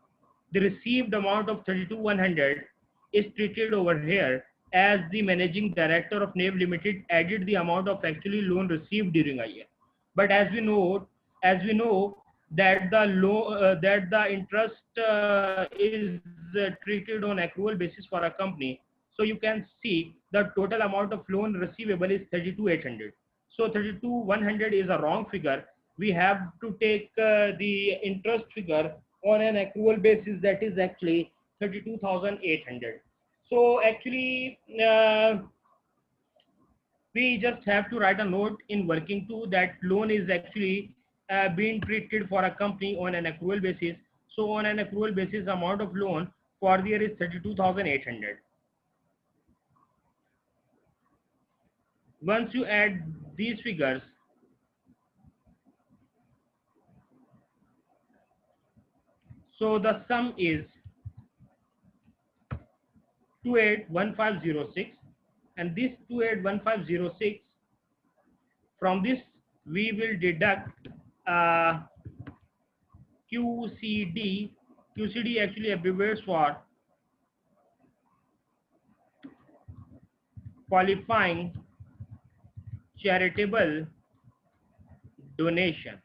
The received amount of 32,100 is treated over here as the managing director of NAVE Limited added the amount of actually loan received during a year. But as we know, that the interest is treated on accrual basis for a company. So you can see the total amount of loan receivable is 32,800. So 32,100 is a wrong figure. We have to take the interest figure on an accrual basis, that is actually 32,800. So actually we just have to write a note in working two that loan is actually being treated for a company on an accrual basis. So on an accrual basis, amount of loan for the year is 32,800. Once you add these figures, so the sum is 281506, and this 281506, from this we will deduct uh, QCD. QCD actually abbreviates for qualifying charitable donation.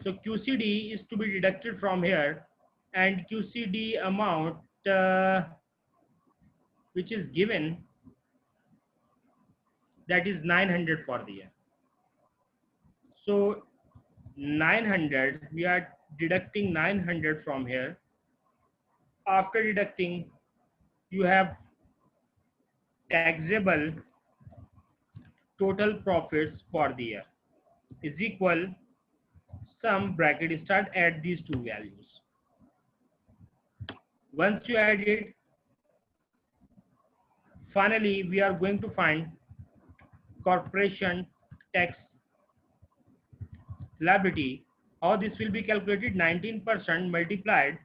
So QCD is to be deducted from here, and QCD amount which is given, that is 900 for the year. So 900, we are deducting 900 from here. After deducting, you have taxable total profits for the year is equal sum bracket start at these two values. Once you add it, finally we are going to find corporation tax liability. How this will be calculated? 19% multiplied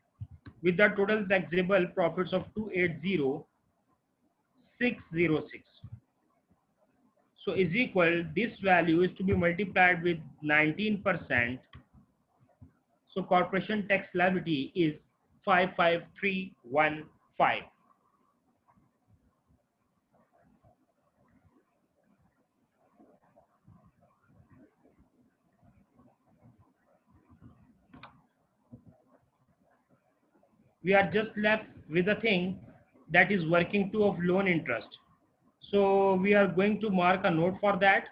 with the total taxable profits of 280,606. So is equal, this value is to be multiplied with 19%. So corporation tax liability is 55315. We are just left with a thing that is working to of loan interest. So we are going to mark a note for that.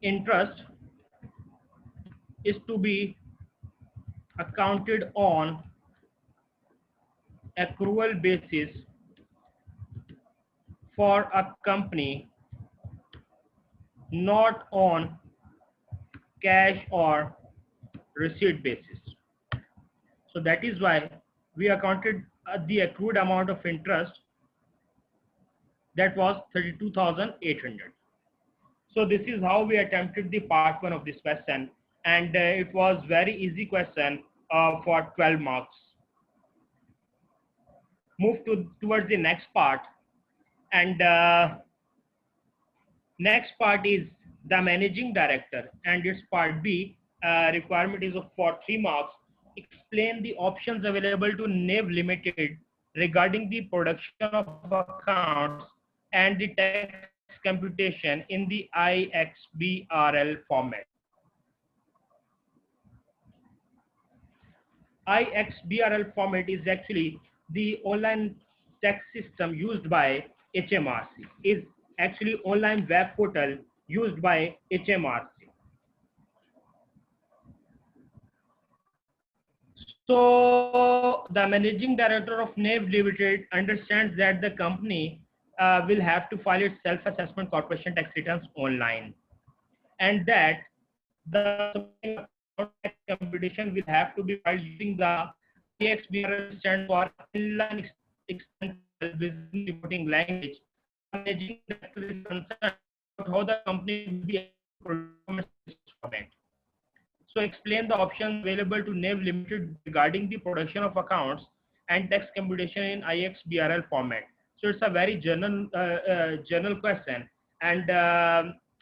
Interest is to be accounted on accrual basis for a company, not on cash or receipt basis. So that is why we accounted the accrued amount of interest, that was 32,800. So this is how we attempted the part one of this question, and it was very easy question for 12 marks. Move towards the next part, and next part is the managing director, and its part B. Requirement is for 3 marks. Explain the options available to NAV Limited regarding the production of accounts and the tax computation in the IXBRL format. IXBRL format is actually the online tax system used by HMRC, is actually online web portal used by HMRC. So the managing director of NAV Limited understands that the company will have to file its self-assessment corporation tax returns online, and that the tax computation will have to be filed using the IXBRL, stands for Inline External Business Reporting Language. Managing director is concerned about how the company will be able to format. So explain the options available to NAV Limited regarding the production of accounts and tax computation in IXBRL format. So it's a very general question, and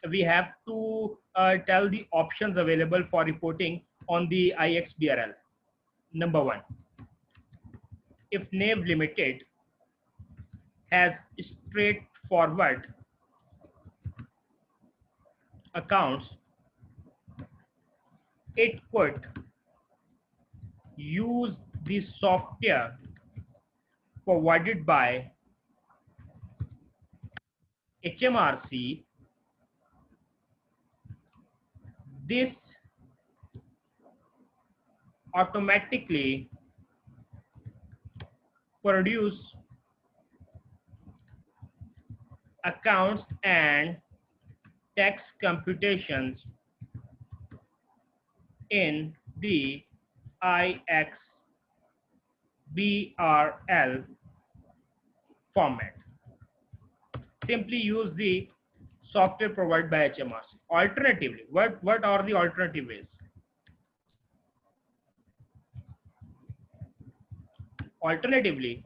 we have to tell the options available for reporting on the IXBRL. Number one, if NAV Limited has straightforward accounts, it could use the software provided by HMRC. This automatically produce accounts and tax computations in the IXBRL format. Simply use the software provided by HMRC. Alternatively, what are the alternative ways? Alternatively,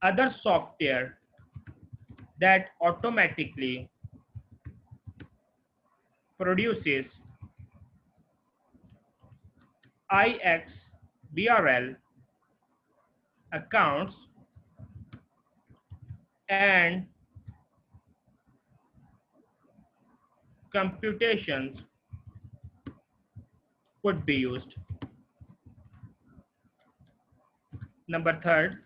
other software that automatically produces IXBRL accounts and computations could be used. Number third,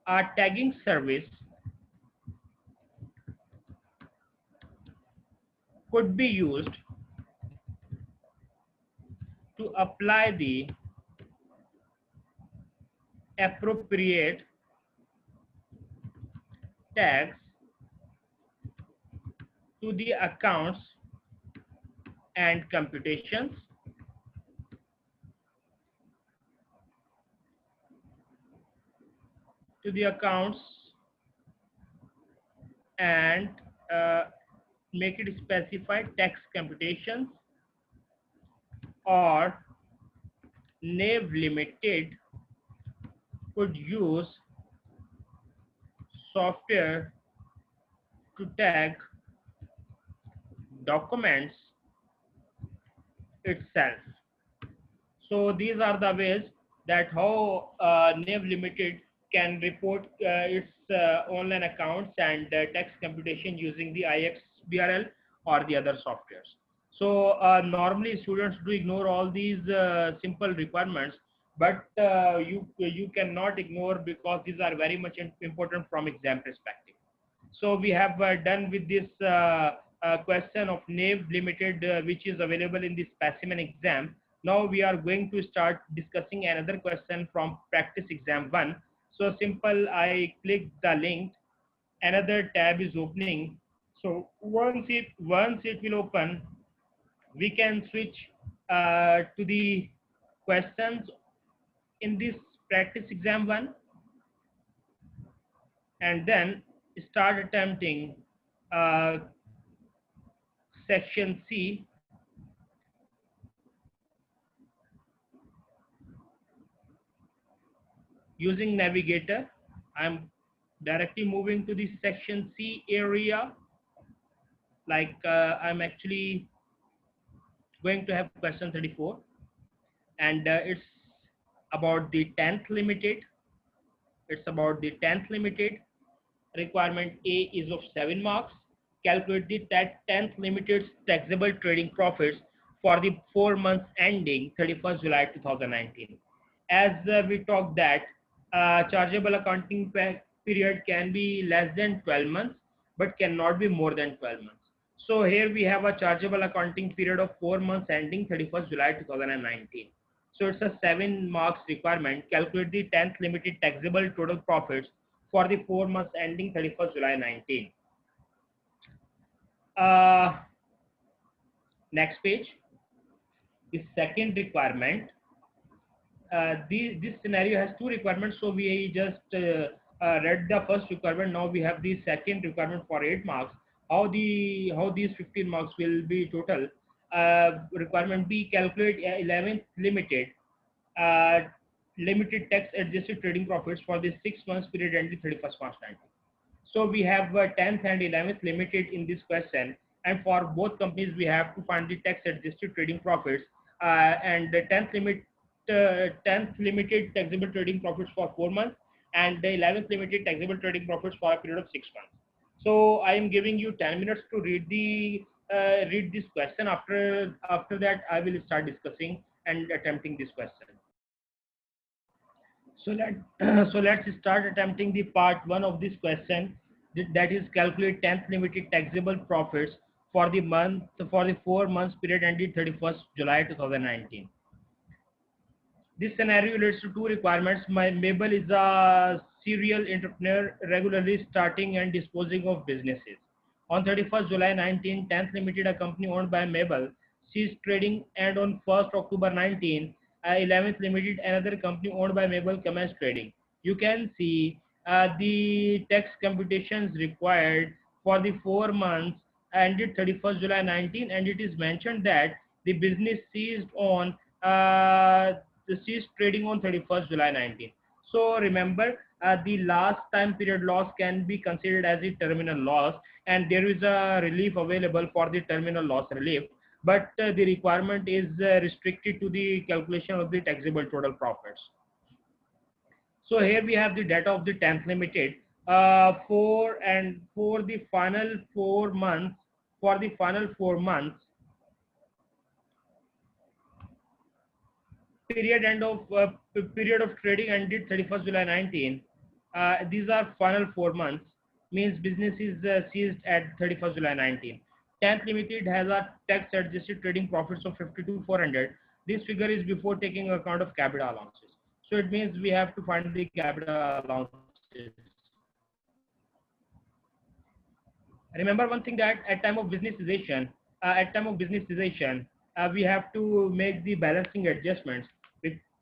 a tagging service could be used to apply the appropriate tags to the accounts and computations and make it specified tax computations, or NAV Limited could use software to tag documents itself. So these are the ways that how NAV Limited can report its online accounts and tax computation using the IXBRL or the other softwares. So normally students do ignore all these simple requirements, but you cannot ignore, because these are very much important from exam perspective. So we have done with this question of NAV Limited, which is available in the specimen exam. Now we are going to start discussing another question from practice exam 1. So simple, I click the link, another tab is opening. So once it will open, we can switch to the questions in this practice exam 1, and then start attempting section C. Using navigator, I'm directly moving to the section C area. Like I'm actually going to have question 34, and it's about the 10th limited. It's about the 10th limited. Requirement A is of 7 marks. Calculate the 10th limited taxable trading profits for the 4 months ending 31st July 2019. As we talked that chargeable accounting period can be less than 12 months, but cannot be more than 12 months. So here we have a chargeable accounting period of 4 months ending 31st July 2019. So it's a 7 marks requirement. Calculate the 10th limited taxable total profits for the 4 months ending 31st July 19. Next page. The second requirement. This scenario has 2 requirements, so we just read the first requirement. Now we have the second requirement for 8 marks. How these 15 marks will be total? Requirement B, calculate 11th limited limited tax adjusted trading profits for the 6 months period ending 31st March 19. So we have 10th and 11th limited in this question, and for both companies we have to find the tax adjusted trading profits, and the 10th limited taxable trading profits for 4 months, and the 11th limited taxable trading profits for a period of 6 months. So I am giving you 10 minutes to read this question. After that, I will start discussing and attempting this question. So let so let's start attempting the part one of this question. That is, calculate 10th limited taxable profits for the 4 months period ended 31st July 2019. This scenario relates to two requirements. Mabel is a serial entrepreneur, regularly starting and disposing of businesses. On 31st July 19, 10th Limited, a company owned by Mabel, ceased trading, and on 1st October 19, 11th Limited, another company owned by Mabel, commenced trading. You can see the tax computations required for the 4 months ended 31st July 19, and it is mentioned that the business ceased on ceased trading on 31st July 19. So remember, the last time period loss can be considered as a terminal loss, and there is a relief available for the terminal loss relief, but the requirement is restricted to the calculation of the taxable total profits. So here we have the data of the 10th limited for the final 4 months. For the final 4 months, period of trading ended 31st July 19. These are final 4 months, means business is ceased at 31st July 19. 10th Limited has a tax adjusted trading profits of 52,400. This figure is before taking account of capital allowances. So it means we have to find the capital allowances. Remember one thing, that at time of business cessation, we have to make the balancing adjustments,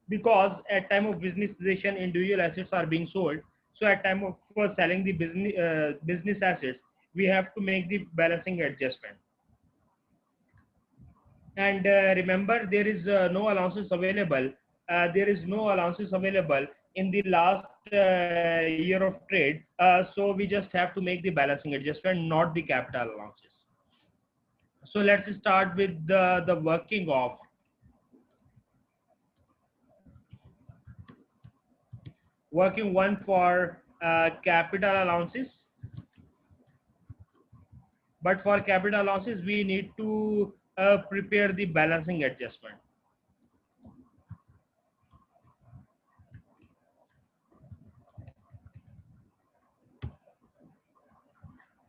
because at time of business cessation individual assets are being sold. So at time of selling the business assets, we have to make the balancing adjustment. And remember, there is no allowances available. There is no allowances available in the last year of trade. So we just have to make the balancing adjustment, not the capital allowances. So let's start with the working of working one for capital allowances. But for capital allowances, we need to prepare the balancing adjustment.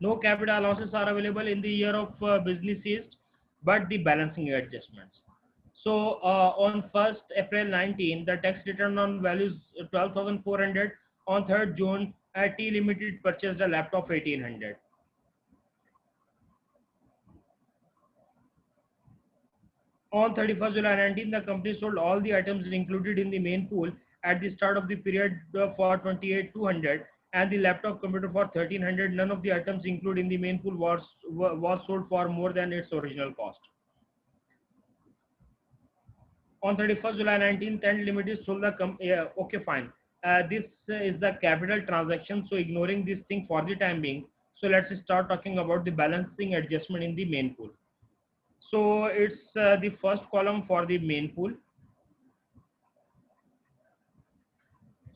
No capital allowances are available in the year of business ceased, but the balancing adjustments. So on 1st April 19, the tax return on values 12,400. On 3rd June, T Limited purchased a laptop 1,800. On 31st July 19, the company sold all the items included in the main pool at the start of the period for 28,200, and the laptop computer for 1,300. None of the items included in the main pool was sold for more than its original cost. On 31st July 19, 10 Limited sold the company. Okay, fine. This is the capital transaction, so ignoring this thing for the time being. So let's start talking about the balancing adjustment in the main pool. So it's the first column for the main pool.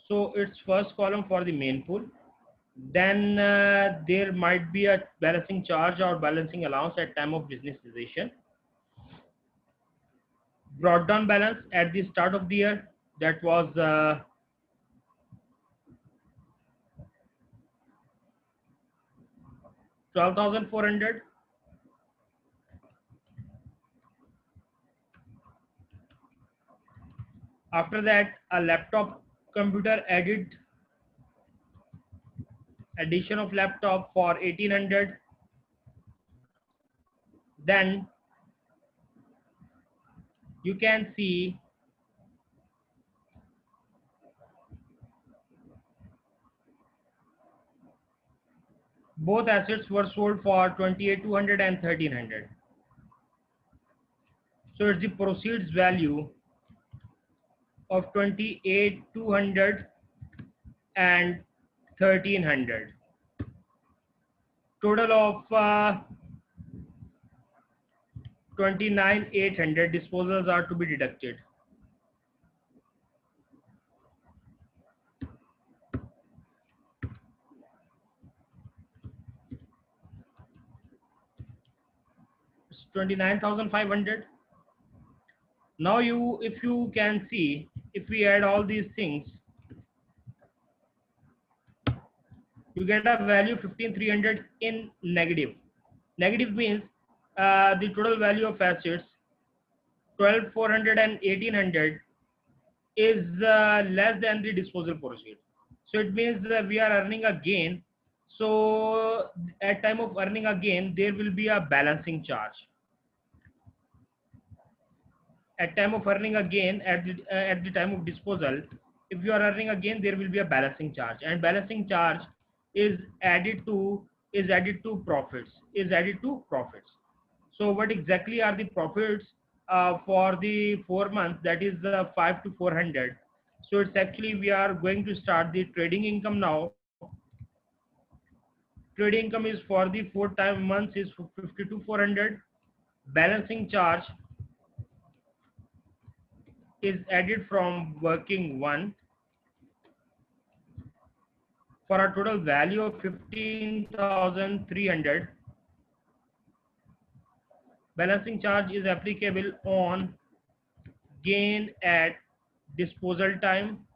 So it's first column for the main pool. Then there might be a balancing charge or balancing allowance at time of business cessation. Brought down balance at the start of the year, that was 12,400. After that, a laptop computer addition of laptop for 1,800. Then you can see both assets were sold for 28,200 and 1,300. So it's the proceeds value of 28,200 and 1,300. Total of 29,800 disposals are to be deducted. It's 29,500. Now if you can see, if we add all these things, you get a value 15,300 in negative. Negative means the total value of assets 12,400 and 1,800 is less than the disposal proceed. So it means we are earning a gain. So at time of earning a gain, there will be a balancing charge. At time of earning a gain, at the time of disposal, if you are earning a gain, there will be a balancing charge, and balancing charge is added to profits. So what exactly are the profits for the 4 months? That is 5 to 400. So it's actually we are going to start the trading income now. Trading income is for the 4 months is 50 to 400. Balancing charge is added from working one for a total value of 15,300. Balancing charge is applicable on gain at disposal time.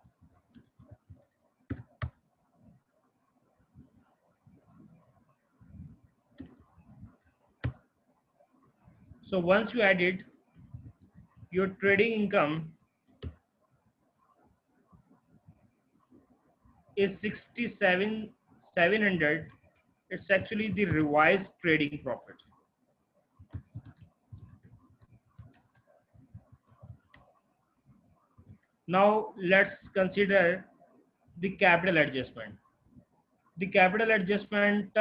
So once you add it, your trading income is 67,700. It's actually the revised trading profit. Now let's consider the capital adjustment. The capital adjustment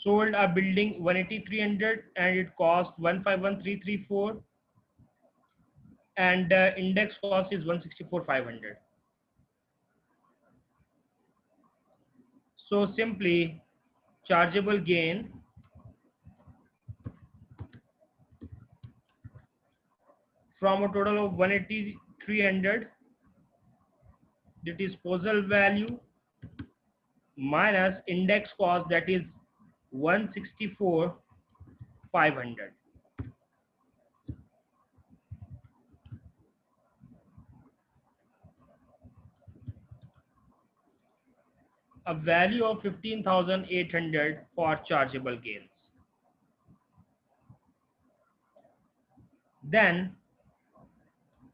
sold a building 180,300 and it cost 151,334, and index cost is 164,500. So simply chargeable gain from a total of 180,300, the disposal value minus index cost, that is 164,500. A value of 15,800 for chargeable gains. Then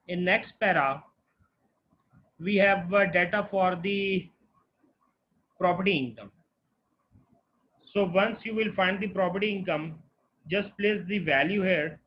in next para, we have data for the property income. So once you will find the property income, just place the value here.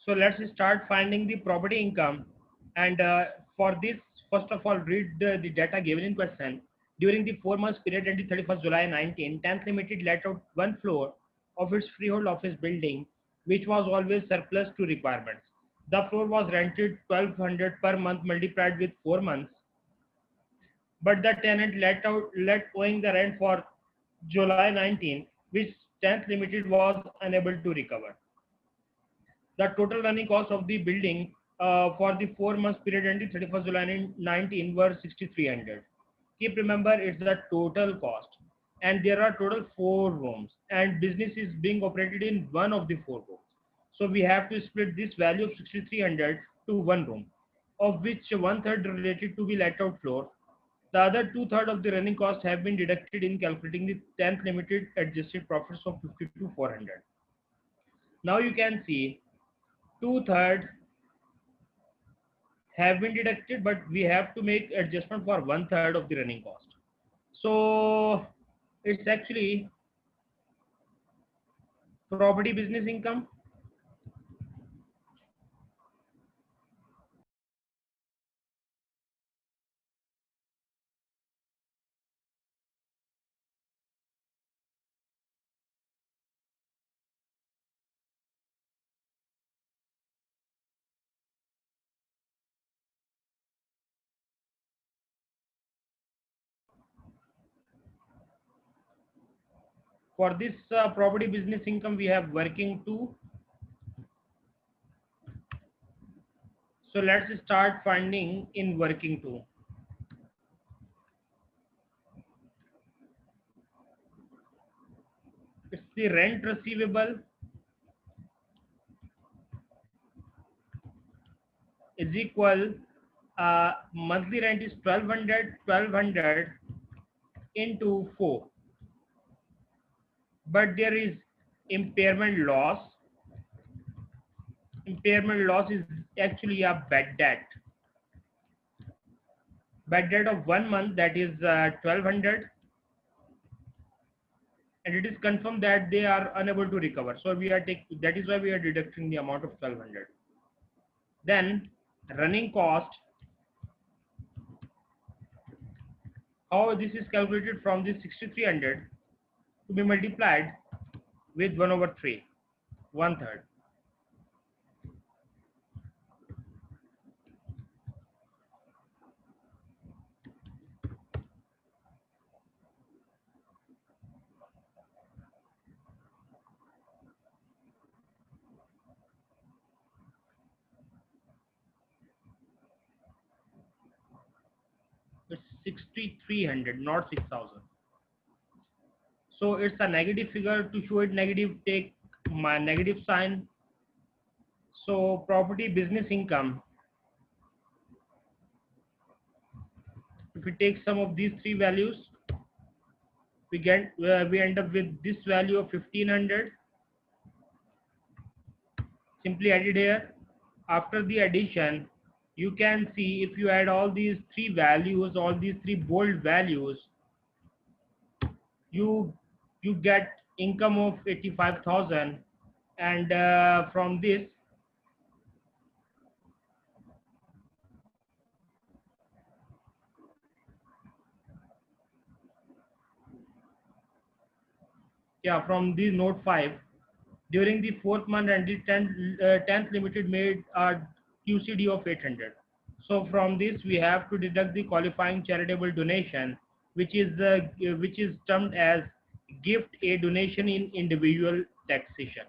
So let's start finding the property income. And for this, first of all, read the data given in question. During the 4 months period ending 31st July 19, 10th Limited let out one floor of its freehold office building, which was always surplus to requirements. The floor was rented 1,200 per month multiplied with 4 months, but the tenant let owing the rent for July 19, which 10th Limited was unable to recover. The total running cost of the building for the 4 months period ending 31st July 19 were 6,300. Keep remember it's the total cost, and there are total 4 rooms, and business is being operated in one of the 4 rooms. So we have to split this value of 6,300 to one room, of which one third related to the let out floor, The other two-thirds of the running costs have been deducted in calculating the 10th limited adjusted profits of 52,400. Now you can see two-thirds have been deducted, but we have to make adjustment for one-third of the running cost. So it's actually property business income. For this property business income, we have working two. So let's start finding in working two. It's the rent receivable is equal, monthly rent is 1200 into 4. But there is impairment loss. Impairment loss is actually a bad debt. Bad debt of 1 month, that is 1200, and it is confirmed that they are unable to recover. So we are that is why we are deducting the amount of 1200. Then running cost, how this is calculated from this 6300 to be multiplied with 1 over 3, one third. It's 6300, not 6000. So it's a negative figure. To show it negative, take my negative sign. So property business income, if we take some of these three values, we end up with this value of 1500. Simply added here. After the addition, you can see if you add all these three values, all these three bold values, you get income of 85,000, and from this, yeah, from the note 5, during the fourth month and the 10th limited made a QCD of 800. So from this we have to deduct the qualifying charitable donation, which is termed as gift a donation in individual taxation.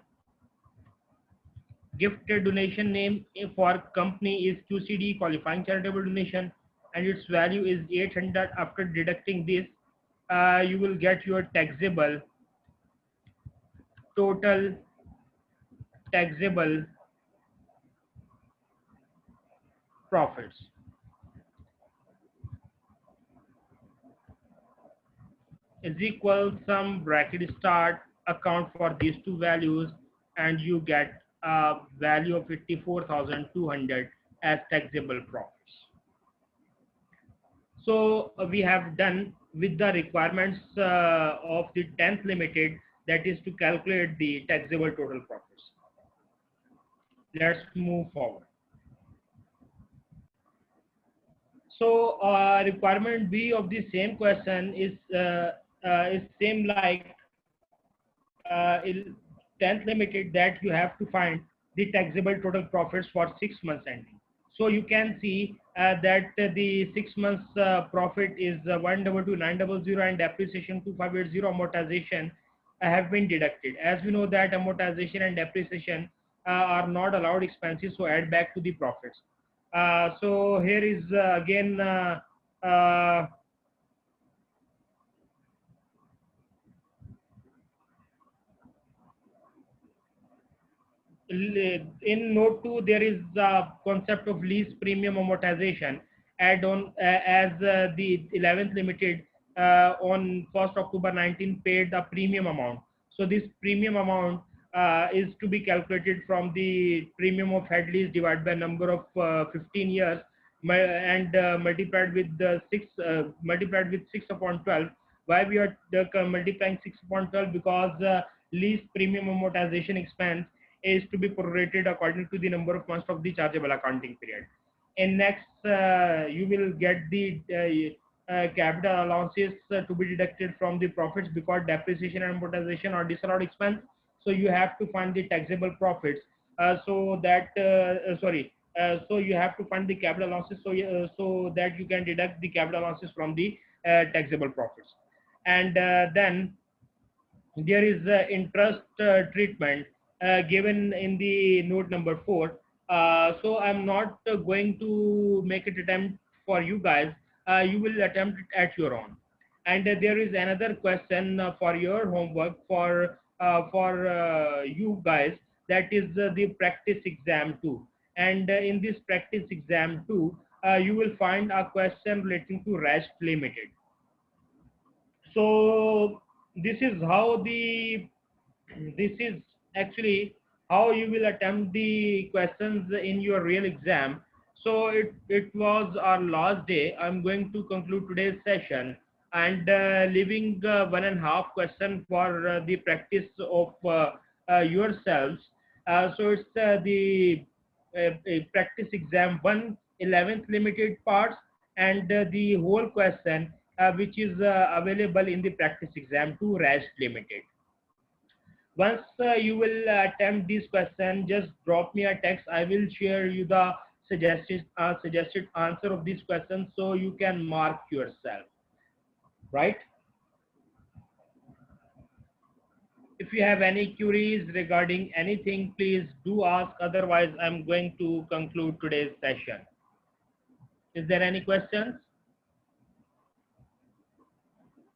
Gift donation name for company is QCD, qualifying charitable donation, and its value is 800. After deducting this, you will get your total taxable profits is equal some bracket start account for these two values, and you get a value of 54,200 as taxable profits. So we have done with the requirements of the 10th limited, that is to calculate the taxable total profits. Let's move forward. So requirement B of the same question is same like in 10th limited, that you have to find the taxable total profits for 6 months ending. So you can see that the 6 months profit is 122,900, and depreciation 2580, amortization have been deducted. As we know that amortization and depreciation are not allowed expenses, so add back to the profits. So here is again uh, in note 2 there is a concept of lease premium amortization, add on as the 11th limited on 1st October 19 paid the premium amount. So this premium amount is to be calculated from the premium of head lease divided by number of 15 years and multiplied with the multiplied with 6 upon 12. Why we are multiplying 6 upon 12? Because lease premium amortization expense is to be prorated according to the number of months of the chargeable accounting period. In next, you will get the capital allowances to be deducted from the profits because depreciation and amortization are disallowed expense. So you have to find the taxable profits. So that sorry. So you have to find the capital allowances so that you can deduct the capital allowances from the taxable profits. And then there is interest treatment given in the note number 4. So I'm not going to make it attempt for you guys. You will attempt it at your own. And there is another question for your homework for you guys, that is the practice exam 2. And in this practice exam 2, you will find a question relating to REST limited. So this is how the this is actually how you will attempt the questions in your real exam. So it was our last day. I'm going to conclude today's session and leaving 1.5 question for the practice of yourselves. So it's practice exam 1 11th limited parts and the whole question which is available in the practice exam 2 REST limited. Once you will attempt this question, just drop me a text. I will share you the suggested answer of this question so you can mark yourself, right? If you have any queries regarding anything, please do ask. Otherwise, I'm going to conclude today's session. Is there any questions?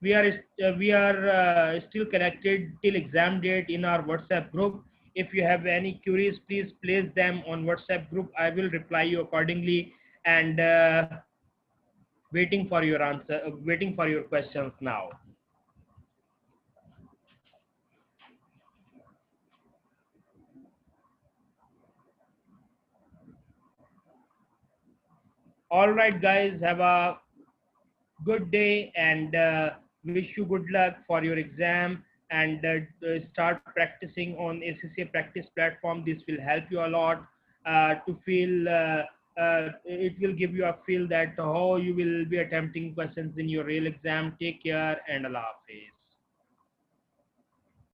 We are still connected till exam date in our WhatsApp group. If you have any queries, please place them on WhatsApp group. I will reply you accordingly, and waiting for your answer, waiting for your questions now. All right, guys, have a good day and wish you good luck for your exam, and start practicing on ACCA practice platform. This will help you a lot to feel it will give you a feel that how you will be attempting questions in your real exam. Take care and Allah Hafiz.